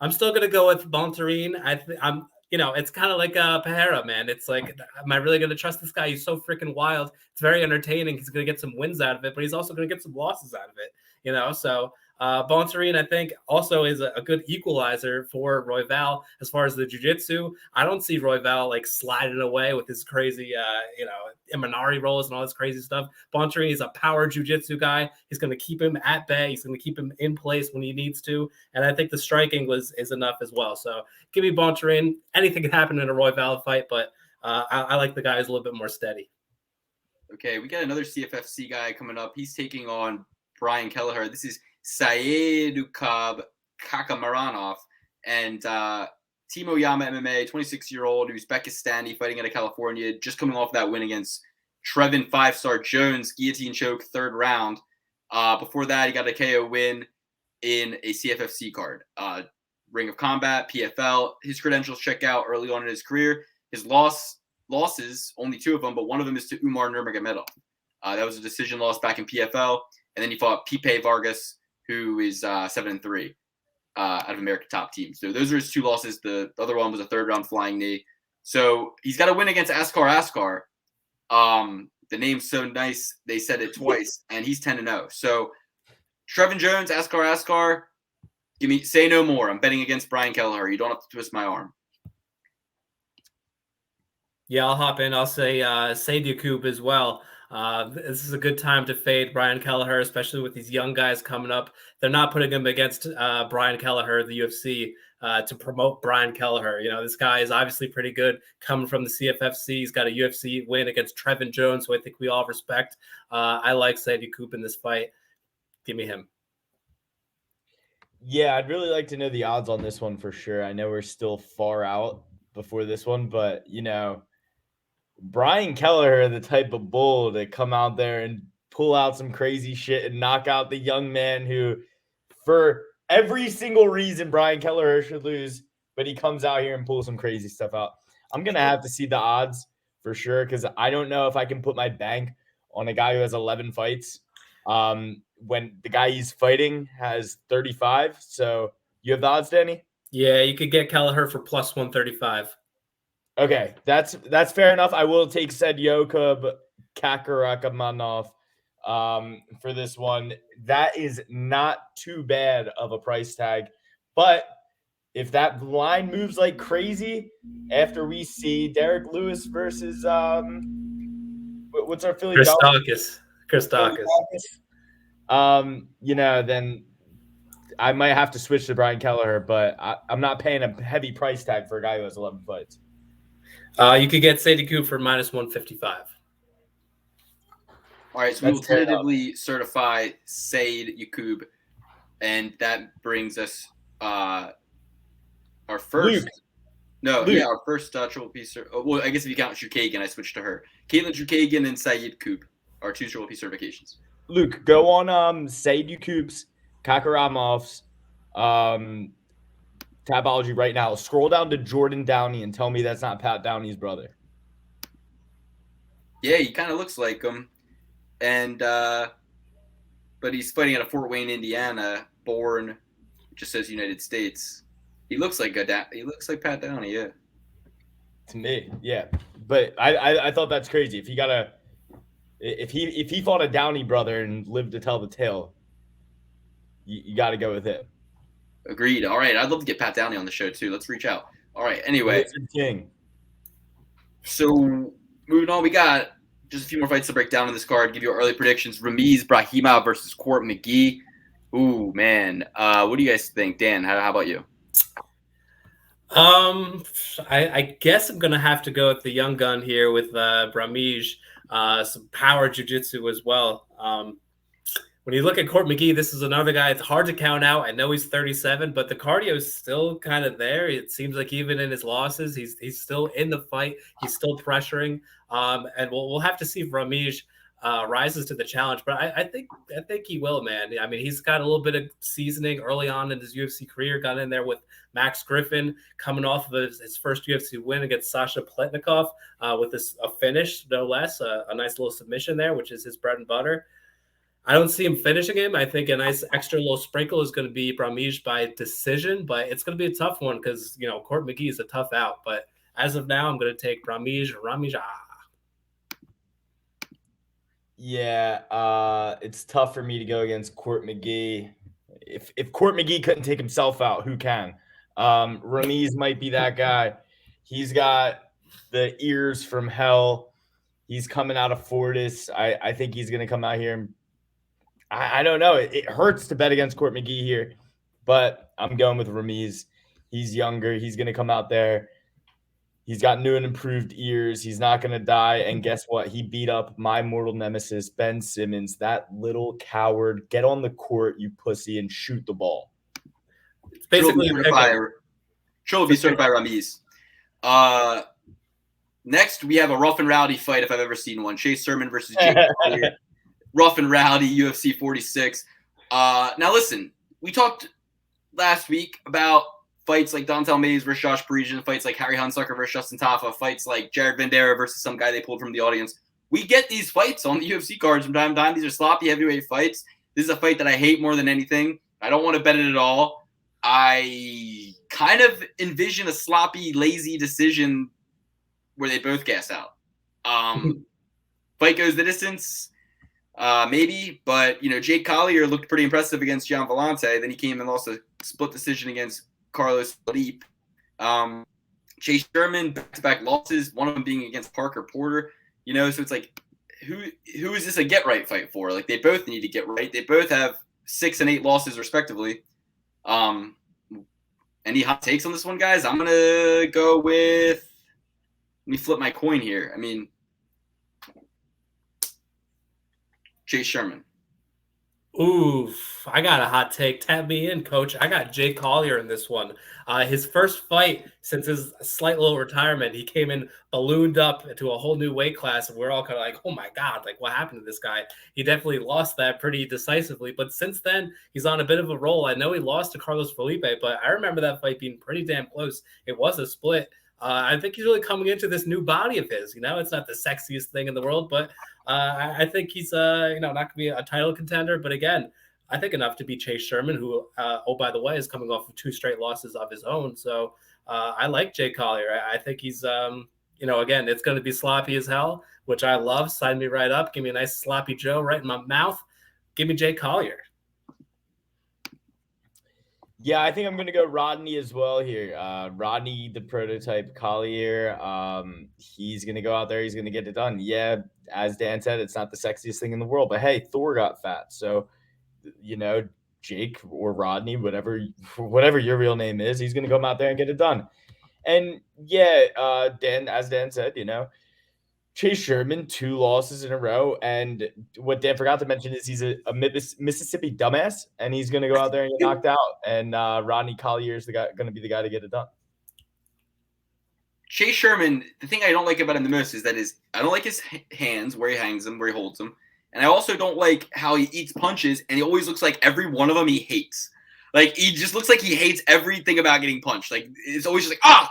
I'm still gonna go with Bontorin. I'm. It's kind of like Pereira, man. It's like, am I really going to trust this guy? He's so freaking wild. It's very entertaining. He's going to get some wins out of it, but he's also going to get some losses out of it, So Bontorin, I think, also is a good equalizer for Royval as far as the jiu-jitsu. I don't see Royval like sliding away with his crazy, Imanari rolls and all this crazy stuff. Bontorin is a power jiu-jitsu guy. He's going to keep him at bay. He's going to keep him in place when he needs to. And I think the striking is enough as well. So give me Bontorin. Anything can happen in a Royval fight, but I like the guy who's a little bit more steady. Okay, we got another CFFC guy coming up. He's taking on Brian Kelleher. This is Salikhov Kakhramonov and Timo Yama MMA, 26-year-old Uzbekistani fighting out of California, just coming off that win against Trevin 5-star Jones, guillotine choke, 3rd round. Before that, he got a KO win in a CFFC card. Ring of Combat, PFL. His credentials check out early on in his career. His losses, only 2 of them, but one of them is to Umar Nurmagomedov. That was a decision loss back in PFL. And then he fought Pipe Vargas, who is 7-3 out of American Top Team. So those are his 2 losses. The other one was a 3rd round flying knee. So he's got to win against Askar. The name's so nice, they said it twice, and he's 10-0. So Trevin Jones, Askar. Give me, say no more. I'm betting against Brian Kelleher. You don't have to twist my arm. Yeah, I'll hop in. I'll say Salikhov as well. This is a good time to fade Brian Kelleher, especially with these young guys coming up. They're not putting him against Brian Kelleher, the UFC, to promote Brian Kelleher. This guy is obviously pretty good coming from the CFFC. He's got a UFC win against Trevin Jones, who I think we all respect. I like Salikhov in this fight. Give me him. Yeah, I'd really like to know the odds on this one for sure. I know we're still far out before this one, but, Brian Kelleher, the type of bull to come out there and pull out some crazy shit and knock out the young man who, for every single reason, Brian Kelleher should lose, but he comes out here and pulls some crazy stuff out. I'm going to have to see the odds for sure because I don't know if I can put my bank on a guy who has 11 fights when the guy he's fighting has 35. So you have the odds, Danny? Yeah, you could get Kelleher for plus 135. Okay, that's fair enough. I will take Kakhramonov for this one. That is not too bad of a price tag. But if that line moves like crazy after we see Derek Lewis versus what's our Philly? Chris Daukaus. Then I might have to switch to Brian Kelleher, but I'm not paying a heavy price tag for a guy who has 11 fights. You could get Sadie Coop for -155. All right, so we will That's fair enough. tentatively certify Said Yakub, and that brings us our first. Luke. Our first triple piece. Well, I guess if you count Chookagain, I switched to her. Caitlin Chookagain and Said Coop are 2 triple piece certifications. Luke, go on Said Yakub's, Kakhramonov's Tabology right now. Scroll down to Jordan Downey and tell me that's not Pat Downey's brother. Yeah, he kind of looks like him. And but he's fighting out of Fort Wayne, Indiana, born, it just says United States. He looks like Pat Downey, yeah. To me, yeah. But I thought that's crazy. If he fought a Downey brother and lived to tell the tale, you got to go with him. Agreed. All right, I'd love to get Pat Downey on the show too. Let's reach out. All right. Anyway, King. So moving on, we got just a few more fights to break down on this card. Give you our early predictions. Ramiz Brahimaj versus Court McGee. Ooh, man. What do you guys think? Dan, how about you? I guess I'm gonna have to go with the young gun here with Brahimaj. Some power jiu-jitsu as well. When you look at Court McGee, this is another guy. It's hard to count out. I know he's 37, but the cardio is still kind of there. It seems like even in his losses, he's still in the fight. He's still pressuring. And we'll have to see if Ramiz rises to the challenge. But I think he will, man. I mean, he's got a little bit of seasoning early on in his UFC career. Got in there with Max Griffin, coming off of his first UFC win against Sasha Pletnikov with a finish, no less. A nice little submission there, which is his bread and butter. I don't see him finishing him. I think a nice extra little sprinkle is going to be Brahimaj by decision, but it's going to be a tough one because, Court McGee is a tough out. But as of now, I'm going to take Brahimaj. Yeah, it's tough for me to go against Court McGee. If Court McGee couldn't take himself out, who can? Ramiz might be that guy. He's got the ears from hell. He's coming out of Fortis. I think he's going to come out here and I don't know. It hurts to bet against Court McGee here, but I'm going with Ramiz. He's younger. He's going to come out there. He's got new and improved ears. He's not going to die. And guess what? He beat up my mortal nemesis, Ben Simmons, that little coward. Get on the court, you pussy, and shoot the ball. It's basically Trophy certified Ramiz. Next, we have a rough and rowdy fight, if I've ever seen one. Chase Sherman versus Jake Collier. Rough and rowdy, UFC 46. Now, listen, we talked last week about fights like Dontel Mays versus Josh Parisian, fights like Harry Hunsucker versus Justin Tafa, fights like Jared Vandera versus some guy they pulled from the audience. We get these fights on the UFC cards from time to time. These are sloppy heavyweight fights. This is a fight that I hate more than anything. I don't want to bet it at all. I kind of envision a sloppy, lazy decision where they both gas out. Fight goes the distance. Maybe, but Jake Collier looked pretty impressive against Gian Vellante. Then he came and lost a split decision against Carlos Felipe. Chase Sherman, back-to-back losses, one of them being against Parker Porter. So it's like, who is this a get-right fight for? Like, they both need to get right. They both have 6 and 8 losses, respectively. Any hot takes on this one, guys? I'm going to go with – let me flip my coin here. I mean – Chase Sherman. Ooh, I got a hot take. Tap me in, coach. I got Jake Collier in this one. His first fight since his slight little retirement, he came in ballooned up to a whole new weight class, and we're all kind of like, oh my God, like what happened to this guy? He definitely lost that pretty decisively, but since then, he's on a bit of a roll. I know he lost to Carlos Felipe, but I remember that fight being pretty damn close. It was a split. I think he's really coming into this new body of his. It's not the sexiest thing in the world, but I think he's not going to be a title contender. But again, I think enough to beat Chase Sherman, who, by the way, is coming off of 2 straight losses of his own. So I like Jake Collier. I think he's, again, it's going to be sloppy as hell, which I love. Sign me right up. Give me a nice sloppy Joe right in my mouth. Give me Jake Collier. Yeah, I think I'm going to go Rodney as well here. Rodney, the prototype Collier. He's going to go out there. He's going to get it done. Yeah, as Dan said, it's not the sexiest thing in the world. But, hey, Thor got fat. So, Jake or Rodney, whatever your real name is, he's going to come out there and get it done. And yeah, as Dan said, Chase Sherman, 2 losses in a row. And what Dan forgot to mention is he's a Mississippi dumbass, and he's going to go out there and get knocked out. And Rodney Collier is going to be the guy to get it done. Chase Sherman, the thing I don't like about him the most is I don't like his hands, where he hangs them, where he holds them. And I also don't like how he eats punches, and he always looks like every one of them he hates. Like, he just looks like he hates everything about getting punched. Like, it's always just like,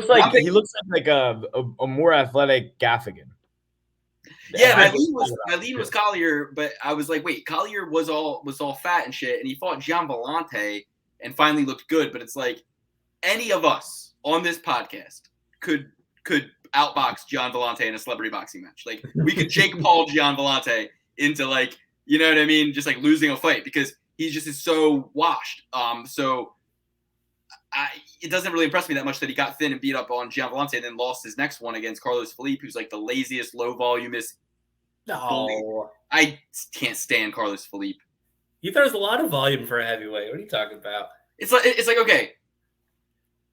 Like, he looks like a more athletic Gaffigan. Yeah, my lead was Collier, but I was like, wait, Collier was all fat and shit, and he fought Gian Vellante and finally looked good. But it's like, any of us on this podcast could outbox Gian Vellante in a celebrity boxing match. Like, we could Jake Paul Gian Vellante into, like, you know what I mean, just like losing a fight, because he just is so washed. It doesn't really impress me that much that he got thin and beat up on Gian Vellante and then lost his next one against Carlos Felipe, who's like the laziest, low volumist. No, I can't stand Carlos Felipe. He throws a lot of volume for a heavyweight. What are you talking about? It's like okay,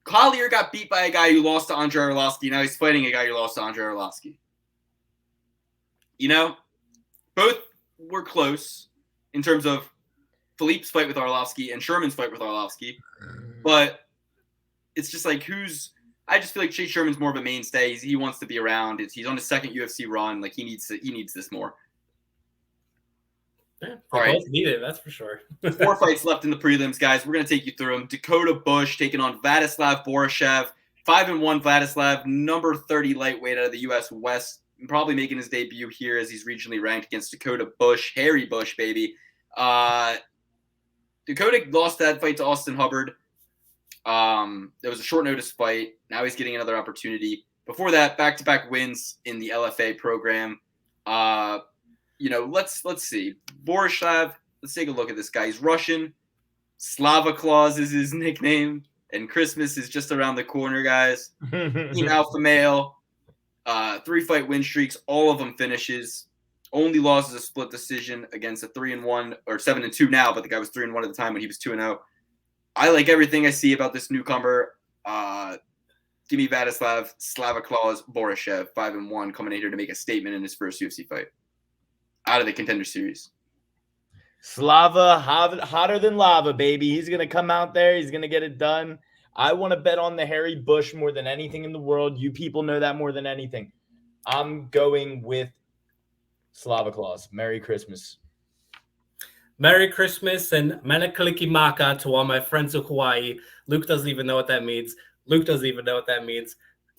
Collier got beat by a guy who lost to Andre Arlovski. Now he's fighting a guy who lost to Andre Arlovski. Both were close in terms of Felipe's fight with Arlovski and Sherman's fight with Arlovski, but it's just like I just feel like Chase Sherman's more of a mainstay. He wants to be around. He's on his second UFC run. Like, he needs this more. Yeah, all right, both need it, that's for sure. 4 fights left in the prelims, guys. We're gonna take you through them. Dakota Bush taking on Vladislav Borashev. 5-1 Vladislav, number 30 lightweight out of the U.S. West, probably making his debut here as he's regionally ranked against Dakota Bush, Harry Bush, baby. Dakota lost that fight to Austin Hubbard. There was a short notice fight. Now he's getting another opportunity. Before that, back-to-back wins in the LFA program. Let's see. Borashev, let's take a look at this guy. He's Russian. Slava Claus is his nickname. And Christmas is just around the corner, guys. Team alpha male. 3-fight win streaks. All of them finishes. Only loss is a split decision against a 3-1 or 7-2 now, but the guy was 3-1 at the time when he was 2-0. I like everything I see about this newcomer. Give me Vladislav Slava Claus Borashev, 5-1, coming in here to make a statement in his first UFC fight out of the Contender Series. Slava, hotter than lava, baby. He's going to come out there. He's going to get it done. I want to bet on the Harry Bush more than anything in the world. You people know that more than anything. I'm going with Slava Claus. Merry Christmas. Merry Christmas and Manakaliki Maka to all my friends of Hawaii. Luke doesn't even know what that means.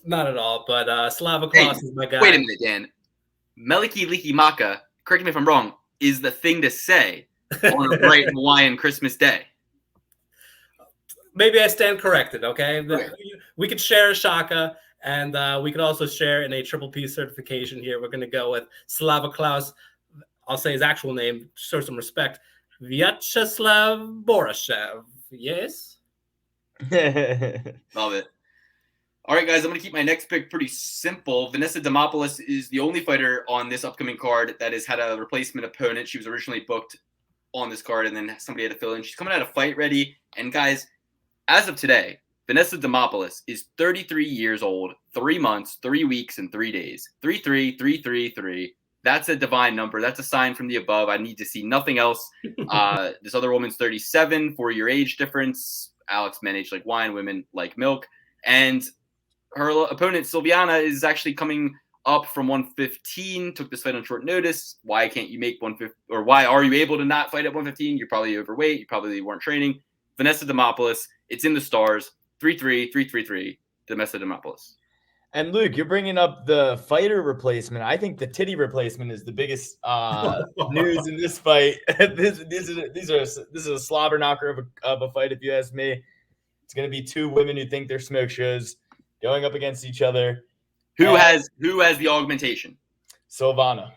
Not at all, but Slava Claus is my guy. Wait a minute, Dan. Meliki Liki Maka, correct me if I'm wrong, is the thing to say on a bright Hawaiian Christmas day. Maybe I stand corrected, okay? Right. We could share a shaka, and we could also share in a triple P certification here. We're going to go with Slava Claus. I'll say his actual name, show some respect. Vyacheslav Borashev. Yes? Love it. All right, guys, I'm going to keep my next pick pretty simple. Vanessa Demopoulos is the only fighter on this upcoming card that has had a replacement opponent. She was originally booked on this card, and then somebody had to fill in. She's coming out of fight ready. And, guys, as of today, Vanessa Demopoulos is 33 years old, 3 months, 3 weeks, and 3 days. 3-3, 3-3-3. That's a divine number. That's a sign from the above. I need to see nothing else. This other woman's 37, 4-year age difference. Alex men age like wine, women like milk. And her opponent, Silviana, is actually coming up from 115, took this fight on short notice. Why can't you make 150, or why are you able to not fight at 115? You're probably overweight. You probably weren't training. Vanessa Demopoulos, it's in the stars. 3-3, 3-3-3, Vanessa Demopoulos. And Luke, you're bringing up the fighter replacement. I think the titty replacement is the biggest news in this fight. This is a slobber knocker of a fight, if you ask me. It's going to be 2 women who think they're smoke shows going up against each other. Who has the augmentation? Silvana.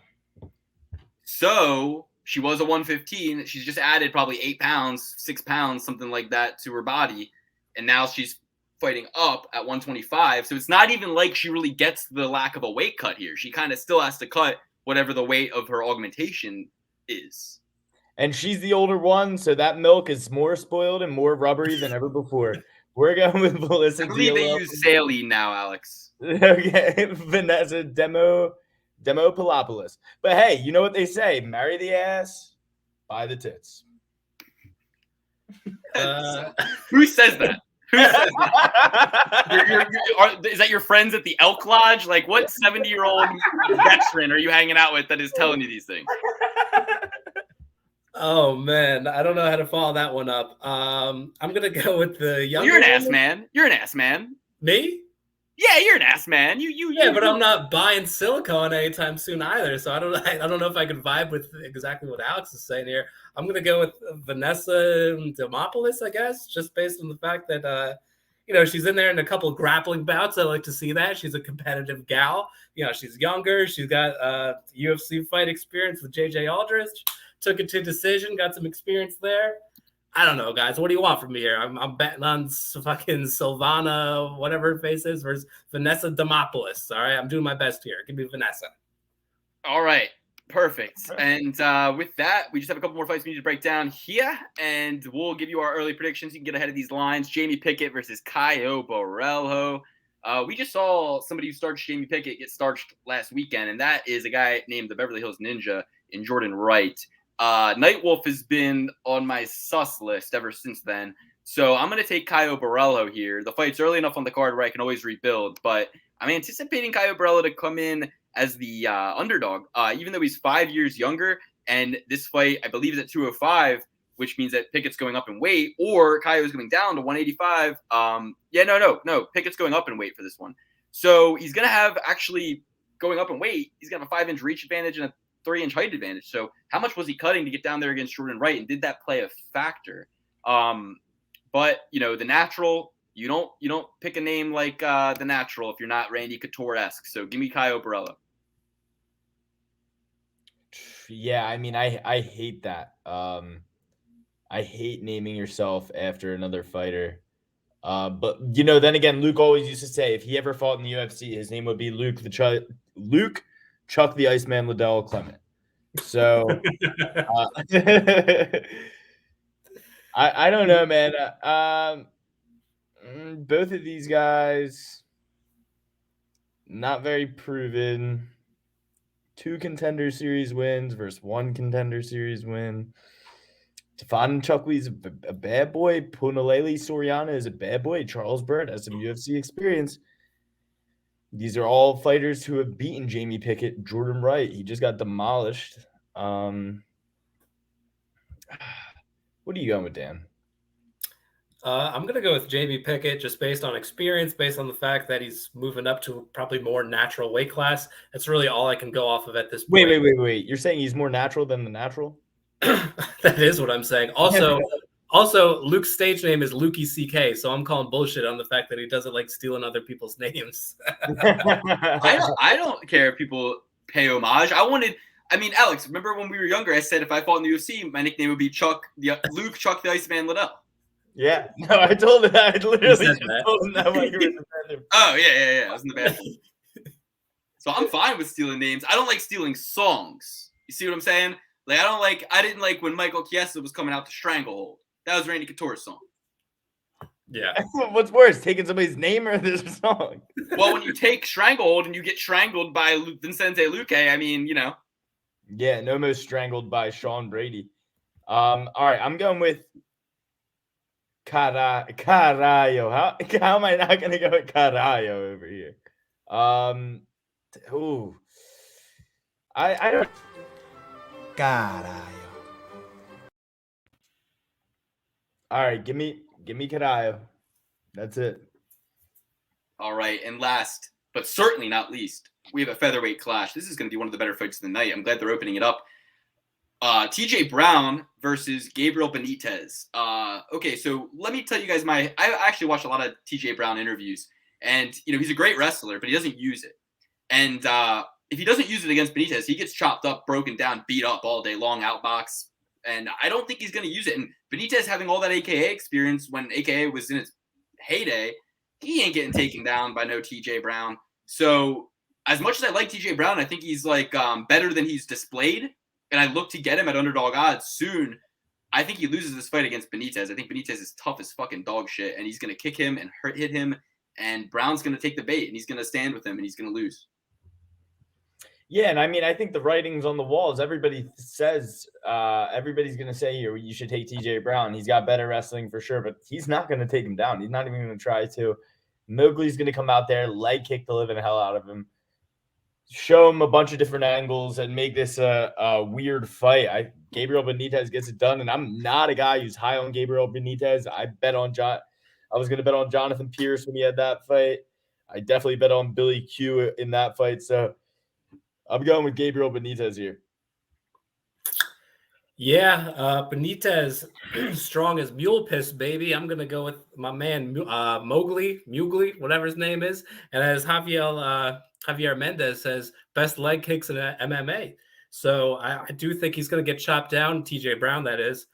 So she was a 115. She's just added probably 8 pounds, 6 pounds, something like that to her body. And now she's fighting up at 125. So it's not even like she really gets the lack of a weight cut here. She kind of still has to cut whatever the weight of her augmentation is. And she's the older one, so that milk is more spoiled and more rubbery than ever before. We're going with Melissa I believe they D'Lo. use saline now, Alex. Okay, Vanessa Demopoulos. But hey, you know what they say? Marry the ass, buy the tits. Who says that? Who says that? Is that your friends at the Elk Lodge? Like, what 70-year-old veteran are you hanging out with that is telling you these things? Oh man, I don't know how to follow that one up. I'm gonna go with the younger. You're an ass man. You're an ass man. Me? Yeah, you're an ass man. Yeah, but I'm not buying silicone anytime soon either. So I don't know if I can vibe with exactly what Alex is saying here. I'm gonna go with Vanessa Demopoulos, I guess, just based on the fact that she's in there in a couple of grappling bouts. I like to see that. She's a competitive gal. She's younger. She's got UFC fight experience with JJ Aldrich. Took it to decision, got some experience there. I don't know, guys. What do you want from me here? I'm betting on fucking Silvana, whatever her face is, versus Vanessa Demopoulos. All right, I'm doing my best here. Give me Vanessa. All right, perfect. And with that, we just have a couple more fights we need to break down here, and we'll give you our early predictions. You can get ahead of these lines. Jamie Pickett versus Caio Borrello. We just saw somebody who starched Jamie Pickett get starched last weekend, and that is a guy named the Beverly Hills Ninja in Jordan Wright. Nightwolf has been on my sus list ever since then. So I'm going to take Caio Borrello here. The fight's early enough on the card where I can always rebuild, but I'm anticipating Caio Borrello to come in as the underdog, even though he's 5 years younger. And this fight, I believe, is at 205, which means that Pickett's going up in weight, or Caio's going down to 185. No. Pickett's going up in weight for this one. So he's going to have actually going up in weight. He's going to have a 5-inch reach advantage and a 3-inch height advantage. So how much was he cutting to get down there against Jordan Wright, and did that play a factor? But the natural, you don't pick a name like the natural if you're not Randy Couture-esque. So give me Caio Borrello. Yeah, I mean, I hate that. I hate naming yourself after another fighter. But then again, Luke always used to say if he ever fought in the UFC, his name would be Luke Chuck the Iceman Liddell Clement. So I don't know, man. Both of these guys not very proven. 2 contender series wins versus 1 contender series win. Stefan Chuckley's a bad boy. Punalele Soriano is a bad boy. Charles Burt has some UFC experience. These are all fighters who have beaten Jamie Pickett. Jordan Wright, he just got demolished. What are you going with, Dan? I'm going to go with Jamie Pickett just based on experience, based on the fact that he's moving up to probably more natural weight class. That's really all I can go off of at this point. Wait. You're saying he's more natural than the natural? That is what I'm saying. Also, Luke's stage name is Lukey CK, so I'm calling bullshit on the fact that he doesn't like stealing other people's names. I don't care if people pay homage. Alex, remember when we were younger, I said if I fought in the UFC, my nickname would be Luke Chuck the Iceman Liddell. Yeah. No, I told him that. I literally told him that while you were in the bathroom. Oh, yeah. I was in the bathroom. So I'm fine with stealing names. I don't like stealing songs. You see what I'm saying? I didn't like when Michael Chiesa was coming out to Stranglehold. That was Randy Couture's song. Yeah. What's worse, taking somebody's name or this song? Well, when you take Stranglehold and you get strangled by Vincente Luque, Yeah, no most strangled by Sean Brady. All right, I'm going with Carallo. How am I not going to go with Carallo over here? I don't. Carallo. All right, give me Carallo. That's it. All right, and last, but certainly not least, we have a featherweight clash. This is going to be one of the better fights of the night. I'm glad they're opening it up. TJ Brown versus Gabriel Benitez. Okay, so let me tell you guys I actually watched a lot of TJ Brown interviews, and he's a great wrestler, but he doesn't use it. And if he doesn't use it against Benitez, he gets chopped up, broken down, beat up all day long, outbox. And I don't think he's going to use it. And Benitez having all that AKA experience when AKA was in its heyday, he ain't getting taken down by no TJ Brown. So as much as I like TJ Brown, I think he's better than he's displayed. and I look to get him at underdog odds soon. I think he loses this fight against Benitez. I think Benitez is tough as fucking dog shit, and he's going to kick him and hit him, and Brown's going to take the bait, and he's going to stand with him, and he's going to lose. Yeah, and I mean, I think the writing's on the walls. Everybody says, everybody's going to say here, you should take TJ Brown. He's got better wrestling for sure, but he's not going to take him down. He's not even going to try to. Mowgli's going to come out there, leg kick the living hell out of him, show him a bunch of different angles, and make this a weird fight. Gabriel Benitez gets it done, and I'm not a guy who's high on Gabriel Benitez. I was going to bet on Jonathan Pierce when he had that fight. I definitely bet on Billy Q in that fight, so I'm going with Gabriel Benitez here. Yeah, Benitez, strong as mule piss, baby. I'm going to go with my man Mowgli, whatever his name is. And as Javier Mendez says, best leg kicks in MMA. So I do think he's going to get chopped down, TJ Brown, that is.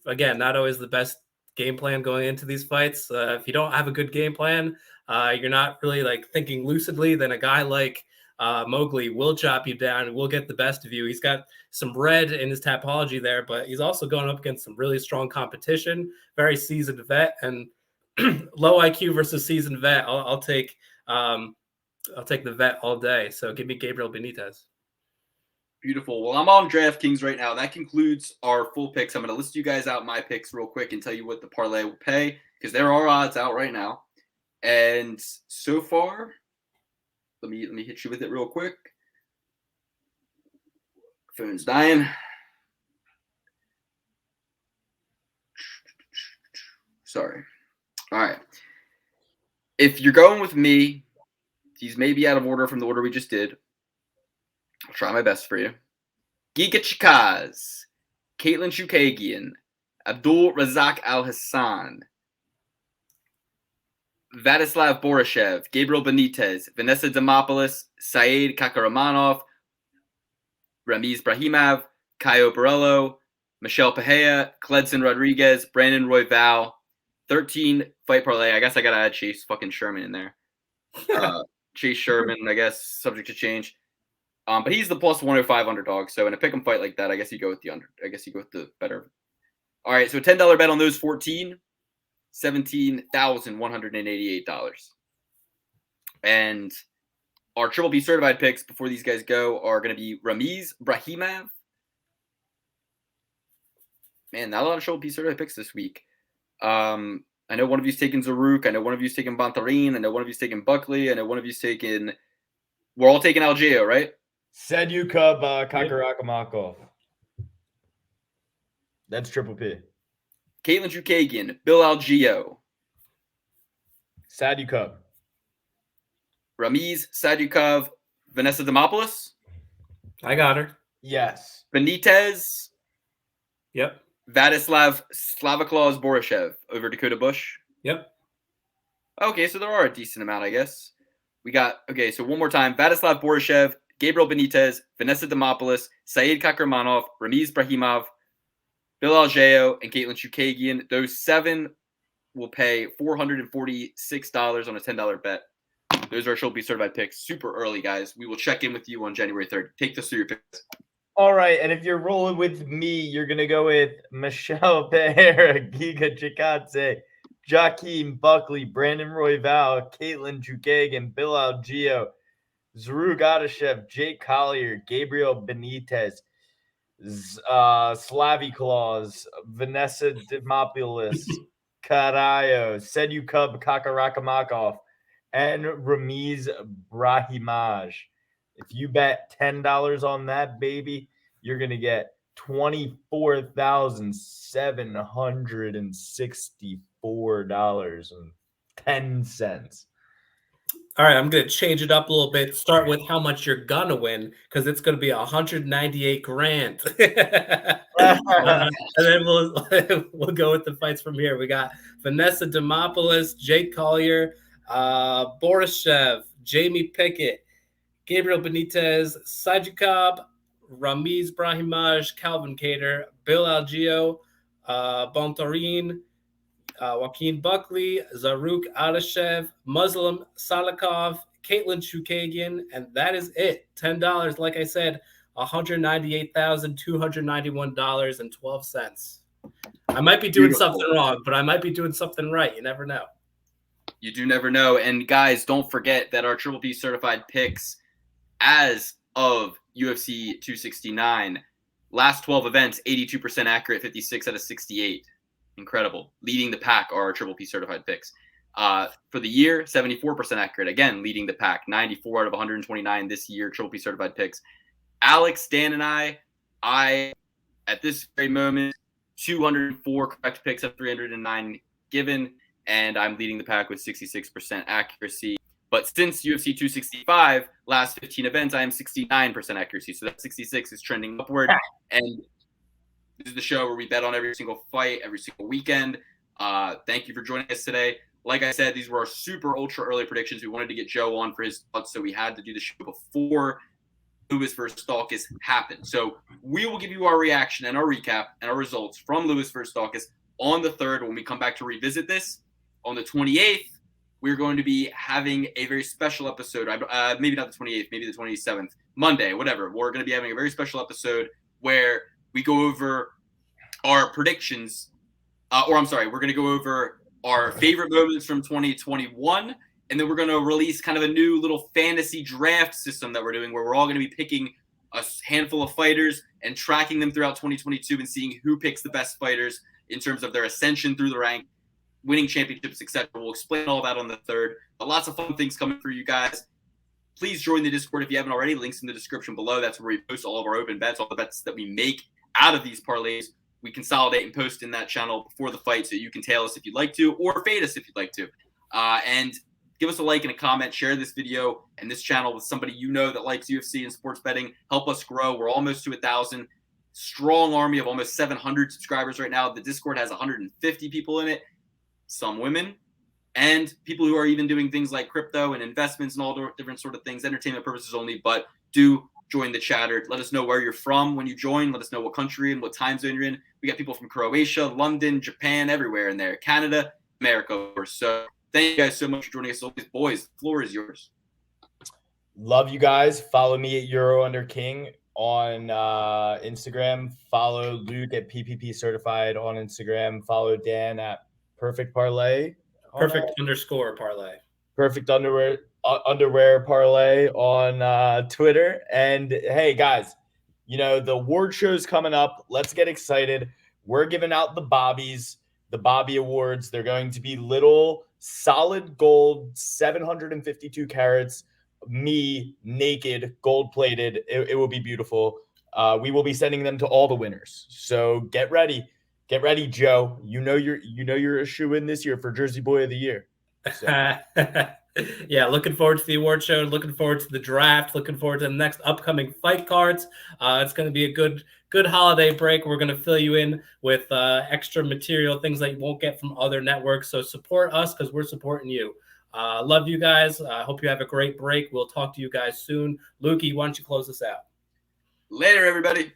Again, not always the best game plan going into these fights. If you don't have a good game plan, you're not really like thinking lucidly, then a guy like Mowgli will chop you down and will get the best of you. He's got some red in his topology there, but he's also going up against some really strong competition, very seasoned vet, and low IQ versus seasoned vet. I'll take the vet all day. So give me Gabriel Benitez. Beautiful. Well, I'm on DraftKings right now. That concludes our full picks. I'm going to list you guys out my picks real quick and tell you what the parlay will pay, because there are odds out right now. And so far, let me hit you with it real quick. Phone's dying. Sorry. All right. If you're going with me, these may be out of order from the order we just did. I'll try my best for you. Giga Chikadze, Katlyn Chookagain, Abdul Razak Al Hassan, Vladislav Boryshev, Gabriel Benitez, Vanessa Demopoulos, Saeed Kakhramonov, Ramiz Brahimaj, Caio Borello, Michel Pereira, Cledson Rodrigues, Brandon Royval. 13 fight parlay. I guess I gotta add Chase fucking Sherman in there. Chase Sherman, I guess, subject to change. But he's the plus 105 underdog. So in a pick'em fight like that, I guess you go with the under. I guess you go with the better. All right, so a $10 bet on those 14, $17,188. And our Triple B certified picks before these guys go are going to be Ramiz Brahimaj. Man, not a lot of Triple B certified picks this week. I know one of you's taking Zarrukh. I know one of you's taking Bontorin. I know one of you's taking Buckley. I know one of you's taking. We're all taking Algeo, right? Salikhov, Kakhramonov. That's Triple P. Katlyn Chookagain, Bill Algeo, Salikhov. Ramiz, Salikhov, Vanessa Demopoulos. I got her. Yes. Benitez. Yep. Vladislav Slavaklaus Boryshev over Dakota Bush. Yep. Okay, so there are a decent amount, I guess. We got, okay, so one more time. Vladislav Boryshev, Gabriel Benitez, Vanessa Demopoulos, Saeed Kakhramonov, Ramiz Brahimaj, Bill Algeo, and Katlyn Chookagain. Those 7 will pay $446 on a $10 bet. Those are Triple B certified picks. Super early, guys. We will check in with you on January 3rd. Take this through your picks. All right, and if you're rolling with me, you're going to go with Michel Pereira, Giga Chikadze, Joaquin Buckley, Brandon Royval, Katlyn Chookagain, Bill Algeo, Zarrukh Adashev, Jake Collier, Gabriel Benitez, Slavy-Claus, Vanessa Demopoulos, Carayo, Salikhov Kakhramonov, and Ramiz Brahimaj. If you bet $10 on that, baby, you're going to get $24,764.10. All right, I'm going to change it up a little bit. Start with how much you're going to win, because it's going to be $198,000. And then we'll go with the fights from here. We got Vanessa Demopoulos, Jake Collier, Boryshev, Jamie Pickett, Gabriel Benitez, Salikhov, Ramiz Brahimaj, Calvin Kattar, Bill Algeo, Bontorin, Joaquin Buckley, Zarrukh Adashev, Muslim Salikhov, Katlyn Chookagain, and that is it. $10. Like I said, $198,291.12. I might be doing something wrong, but I might be doing something right. You never know. You do never know. And guys, don't forget that our Triple P certified picks as of UFC 269, last 12 events, 82% accurate, 56 out of 68. Incredible. Leading the pack are our Triple P certified picks. For the year, 74% accurate. Again, leading the pack. 94 out of 129 this year, Triple P certified picks. Alex, Dan, and I, at this very moment, 204 correct picks of 309 given, and I'm leading the pack with 66% accuracy. But since UFC 265, last 15 events, I am 69% accuracy. So that 66 is trending upward. And this is the show where we bet on every single fight, every single weekend. Thank you for joining us today. Like I said, these were our super ultra early predictions. We wanted to get Joe on for his thoughts, so we had to do the show before Lewis versus Daukaus happened. So we will give you our reaction and our recap and our results from Lewis versus Daukaus on the 3rd when we come back to revisit this. On the 28th, we're going to be having a very special episode. Maybe not the 28th, maybe the 27th, Monday, whatever. We're going to be having a very special episode where we go over our predictions. We're going to go over our favorite moments from 2021. And then we're going to release kind of a new little fantasy draft system that we're doing where we're all going to be picking a handful of fighters and tracking them throughout 2022 and seeing who picks the best fighters in terms of their ascension through the rank, winning championships, etc. We'll explain all that on the 3rd. But lots of fun things coming for you guys. Please join the Discord if you haven't already. Links in the description below. That's where we post all of our open bets, all the bets that we make out of these parlays. We consolidate and post in that channel before the fight so you can tail us if you'd like to or fade us if you'd like to. And give us a like and a comment. Share this video and this channel with somebody you know that likes UFC and sports betting. Help us grow. We're almost to 1,000. Strong army of almost 700 subscribers right now. The Discord has 150 people in it. Some women and people who are even doing things like crypto and investments and all different sort of things, entertainment purposes only, but do join the chatter. Let us know where you're from when you join. Let us know what country and what time zone you're in. We got people from Croatia, London, Japan, everywhere in there, Canada, America. So thank you guys so much for joining us. Always, boys, the floor is yours. Love you guys. Follow me at Euro Under King on Instagram. Follow Luke at PPP Certified on Instagram. Follow Dan at Perfect Parlay. Perfect _ parlay. Perfect underwear parlay on Twitter. And hey, guys, you know, the award show's coming up. Let's get excited. We're giving out the Bobbies, the Bobby Awards. They're going to be little solid gold, 752 carats, me naked, gold plated. It will be beautiful. We will be sending them to all the winners. So get ready. Get ready, Joe. You know you're a shoe-in this year for Jersey Boy of the Year. So. Yeah, looking forward to the award show. Looking forward to the draft. Looking forward to the next upcoming fight cards. It's going to be a good holiday break. We're going to fill you in with extra material, things that you won't get from other networks. So support us because we're supporting you. Love you guys. I hope you have a great break. We'll talk to you guys soon. Lukey, why don't you close us out? Later, everybody.